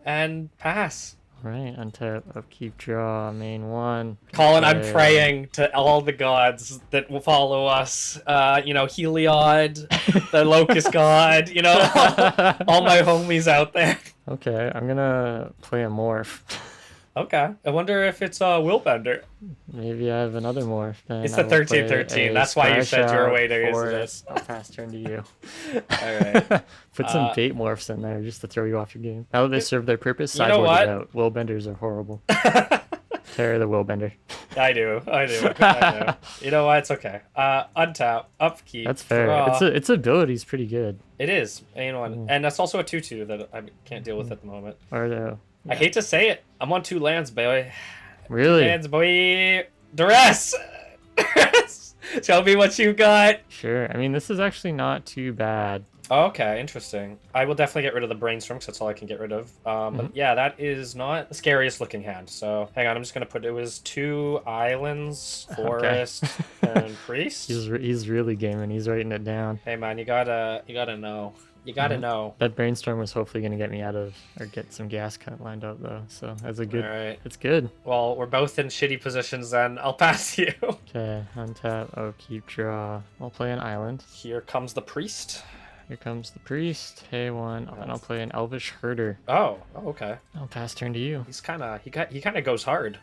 and pass. All right, untap, upkeep, draw, main one. Colin, I'm praying to all the gods that will follow us. You know, Heliod, the Locust God, you know, all my homies out there. Okay, I'm gonna play a morph. Okay. I wonder if it's Willbender. Maybe I have another morph. Then It's the 13-13. That's why you said you were waiting, isn't it? I'll pass turn to you. Alright. Put some bait morphs in there just to throw you off your game. Now that they serve their purpose, You know sideboard it what? out. Willbenders are horrible. Terror the Willbender. I do. I do. You know what? It's okay. Untap, upkeep. That's fair. Draw. Its ability's pretty good. It is. Main one. And that's also a 2-2 that I can't deal with at the moment. Or I hate to say it. I'm on 2 lands, boy. Really? Lands, boy. Duress! Tell me what you got. Sure. I mean, this is actually not too bad. Okay, interesting. I will definitely get rid of the brainstorm because that's all I can get rid of. But yeah, that is not the scariest looking hand. So hang on, I'm just gonna put it was 2 islands, forest, and priest. He's really gaming. He's writing it down. Hey man, you gotta know. You gotta know. That brainstorm was hopefully gonna get me out of or get some gas cut lined up though. So that's a good. All right. It's good. Well, we're both in shitty positions then. I'll pass you. Okay, untap. Oh, keep draw. I'll play an island. Here comes the priest. Here comes the priest. Hey, one. And I'll play an elvish herder. Oh, okay. I'll pass turn to you. He's kind of goes hard.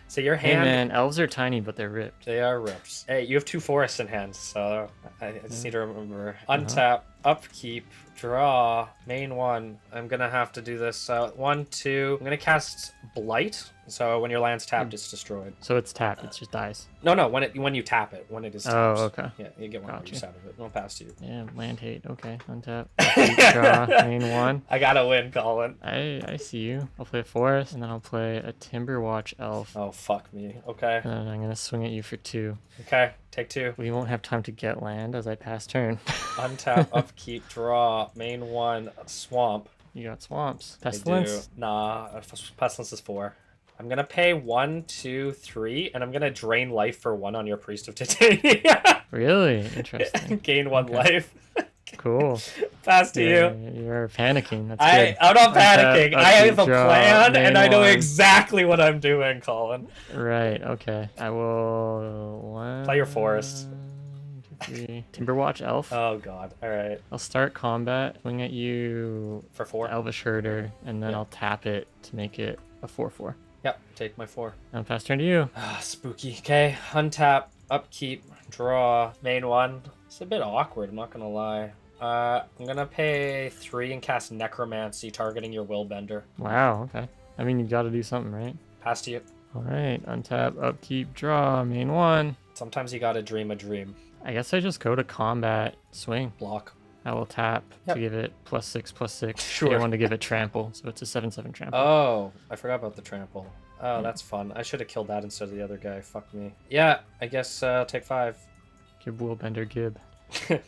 So your hand. Hey man, elves are tiny, but they're ripped. They are ripped. Hey, you have 2 forests in hand, so I just need to remember. Untap, upkeep, draw, main one. I'm gonna have to do this. 1, 2. I'm gonna cast Blight. So when your land's tapped, it's destroyed. So it's tapped. It just dies. No. When you tap it, when it is tapped. Oh, okay. Yeah, you get 1 use out of it. Don't pass to you. Yeah, land hate. Okay, untap. Upkeep, draw, main one. I gotta win, Colin. I see you. I'll play a forest, and then I'll play a Timberwatch elf. Oh fuck me. Okay. And then I'm gonna swing at you for 2. Okay. Take 2. We won't have time to get land as I pass turn. Untap, upkeep, draw, main one, swamp. You got swamps. I Pestilence. do. Nah, pestilence is 4. I'm gonna pay 1, 2, 3, and I'm gonna drain life for 1 on your priest of Titania. Really interesting. Gain 1 life. Cool. Pass to you. You're panicking. That's good. I'm not panicking. I have a plan, and I know one. exactly what I'm doing, Colin. Right. Okay. I will. Play your forest. 2, 3. Timberwatch elf. Oh god. All right. I'll start combat. Swing at you. For 4. Elvish herder, and then I'll tap it to make it a 4/4. Yep. Take my 4. And pass turn to you. Ah, spooky. Okay. Untap. Upkeep. Draw. Main one. It's a bit awkward. I'm not gonna lie. I'm gonna pay 3 and cast Necromancy, targeting your Willbender. Wow. Okay. I mean, you got to do something, right? Pass to you. All right. Untap. Upkeep. Draw. Main one. Sometimes you gotta dream a dream. I guess I just go to combat. Swing. Block. I will tap Yep. to give it +6/+6. Sure. I want to give it trample, so it's a 7/7 trample. Oh, I forgot about the trample. Oh, that's fun. I should have killed that instead of the other guy. Fuck me. Yeah, I guess I'll take 5. Give Willbender Gib. I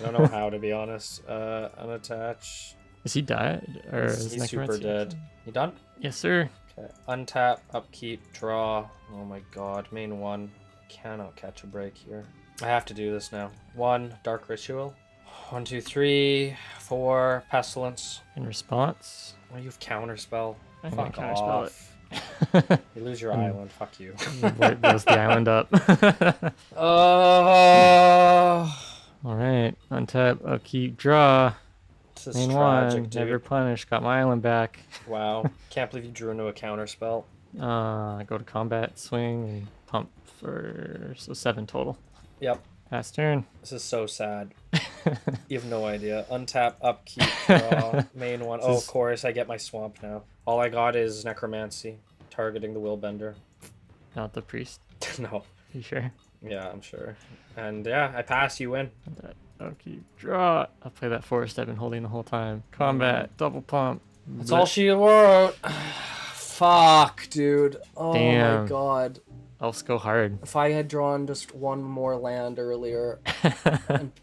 don't know how, to be honest. Unattach. Is he dead? Or is He's super Necromancy- dead. You done? Yes, sir. Okay. Untap, upkeep, draw. Oh my god, main one. Cannot catch a break here. I have to do this now. 1, Dark Ritual. 1, 2, 3, 4, Pestilence. In response, Oh, you have Counterspell. I'm gonna Fuck counterspell off. it. You lose your island. Fuck you. Blows the island up. Oh, All right. Untap, upkeep, draw. this is Main tragic, one. dude. Never punish. Got my island back. Wow. Can't believe you drew into a Counterspell. Go to combat, swing, and pump for 7 total. Yep. Pass turn. This is so sad. You have no idea. Untap, upkeep, draw, main one. Oh, of course, I get my swamp now. All I got is Necromancy, targeting the Willbender. Not the priest. No. You sure? Yeah, I'm sure. And yeah, I pass, you win. Untap, upkeep, draw. I'll play that forest I've been holding the whole time. Combat, double pump. That's all she wrote. Fuck, dude. Oh Damn. my god. Elves go hard. If I had drawn just one more land earlier,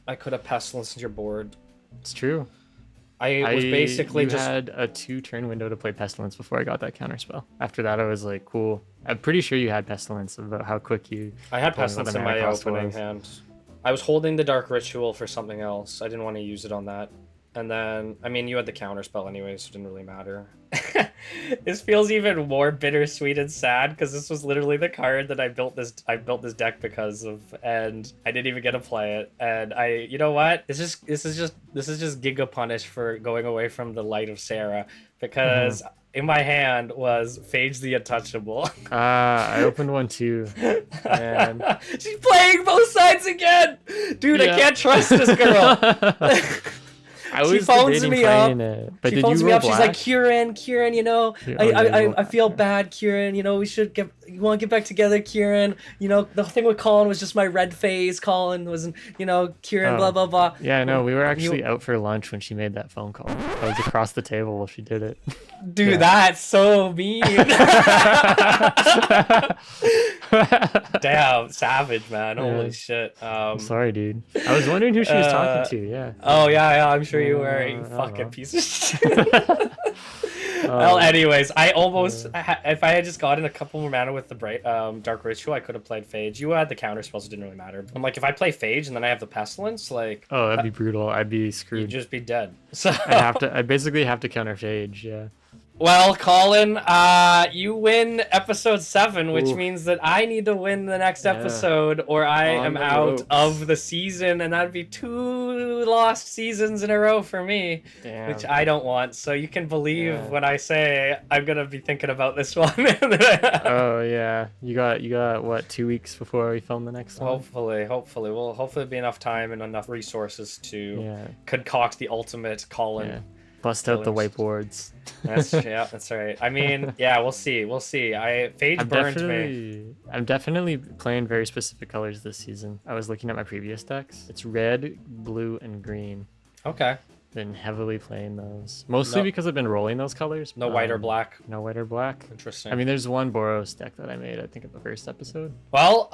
I could have Pestilence your board. It's true. I was basically you just had a 2-turn window to play Pestilence before I got that counterspell. After that, I was like, cool. I'm pretty sure you had Pestilence about how quick you. I had Pestilence in my opening hand. I was holding the Dark Ritual for something else. I didn't want to use it on that. And then, I mean, you had the counterspell anyway, so it didn't really matter. This feels even more bittersweet and sad because this was literally the card that I built this deck because of, and I didn't even get to play it. And you know what? This is just Giga Punish for going away from the light of Sarah, because in my hand was Phage the Untouchable. I opened one too. And she's playing both sides again, dude. Yeah. I can't trust this girl. She phones me up. She phones me up. She's like, Kieran, you know, I feel bad, Kieran. You know, you want to get back together, Kieran. You know, the thing with Colin was just my red phase. Colin wasn't, you know, Kieran, blah, blah, blah. Yeah, no, we were actually out for lunch when she made that phone call. I was across the table while she did it. Dude, that's so mean. Damn, savage, man. Holy shit. I'm sorry, dude. I was wondering who she was talking to, yeah. Oh, yeah, I'm sure you were, you fucking piece of shit. Well, anyways, I almost, if I had just gotten a couple more mana with the Dark Ritual, I could have played Phage. You had the counter spells, it didn't really matter. I'm like, if I play Phage and then I have the Pestilence, like... Oh, that'd be brutal. I'd be screwed. You'd just be dead. So I basically have to counter Phage, yeah. Well, Colin, you win episode 7, which means that I need to win the next episode, or I am out of the season, and that'd be 2 lost seasons in a row for me, which I don't want. So you can believe when I say I'm gonna be thinking about this one. Oh yeah, you got what, 2 weeks before we film the next one? Hopefully, will hopefully be enough time and enough resources to concoct the ultimate Colin. Yeah. Bust out the whiteboards. That's right. I mean, yeah, we'll see. Phage burned me. I'm definitely playing very specific colors this season. I was looking at my previous decks. It's red, blue, and green. Okay. Been heavily playing those, mostly because I've been rolling those colors. No white or black. No white or black. Interesting. I mean, there's one Boros deck that I made, I think, in the first episode. Well,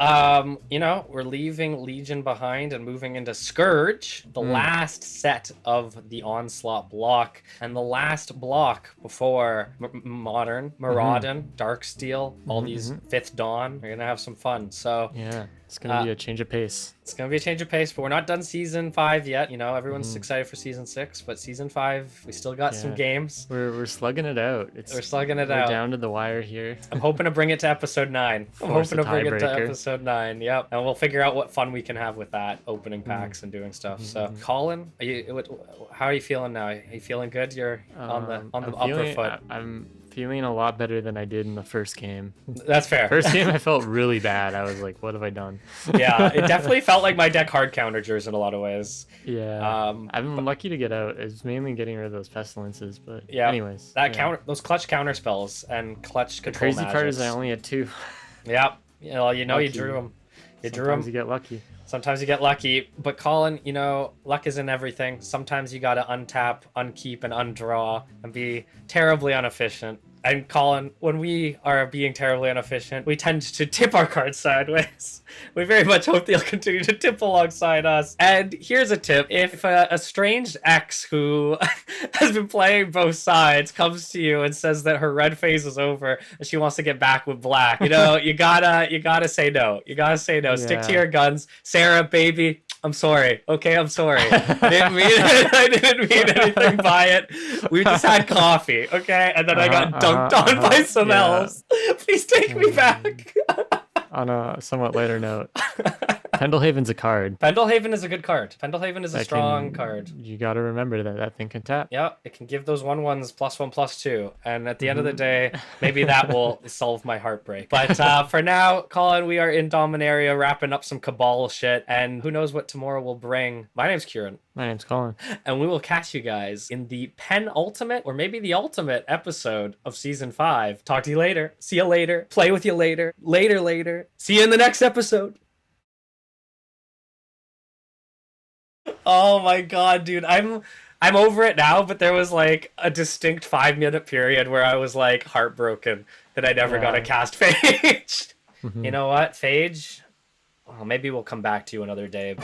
you know, we're leaving Legion behind and moving into Scourge, the last set of the Onslaught block, and the last block before Modern, Maraudon, Darksteel, all these 5th Dawn. We're gonna have some fun. So yeah. It's going to be a change of pace. It's going to be a change of pace, but we're not done season 5 yet. You know, everyone's excited for season 6, but season 5, we still got some games. We're slugging it out. We're slugging it out. We're down to the wire here. I'm hoping to bring it to episode 9. Yep. And we'll figure out what fun we can have with that, opening packs and doing stuff. So, Colin, how are you feeling now? Are you feeling good? You're on the upper foot. I'm feeling a lot better than I did in the first game. That's fair. First game I felt really bad. I was like, what have I done? Yeah, it definitely felt like my deck hard counters in a lot of ways. Yeah. I'm lucky to get out. It's mainly getting rid of those pestilences, but anyways. Those clutch counter spells and clutch control The crazy part is I only had 2. Yep. You know, you drew them. Sometimes you get lucky. Sometimes you get lucky, but Colin, you know, luck isn't everything. Sometimes you gotta untap, unkeep, and undraw, and be terribly inefficient. And Colin, when we are being terribly inefficient, we tend to tip our cards sideways. We very much hope they'll continue to tip alongside us. And here's a tip. If a strange ex who has been playing both sides comes to you and says that her red phase is over and she wants to get back with black, you know, you gotta say no. You gotta say no. Stick to your guns. Sarah, baby, I'm sorry. Okay, I'm sorry. I didn't mean anything by it. We just had coffee, okay? And then I got dunked on by some elves. Please take me back. On a somewhat lighter note, Pendelhaven's a card. Pendelhaven is a good card. Pendelhaven is a strong card. You got to remember that thing can tap. Yeah, it can give those 1/1s +1/+2. And at the end of the day, maybe that will solve my heartbreak. But for now, Colin, we are in Dominaria wrapping up some Cabal shit. And who knows what tomorrow will bring. My name's Kieran. My name's Colin. And we will catch you guys in the penultimate, or maybe the ultimate episode of Season 5. Talk to you later. See you later. Play with you later. Later. See you in the next episode. Oh my god, dude. I'm over it now, but there was like a distinct 5-minute period where I was like heartbroken that I never got a cast Phage. You know what, Phage? Well, maybe we'll come back to you another day.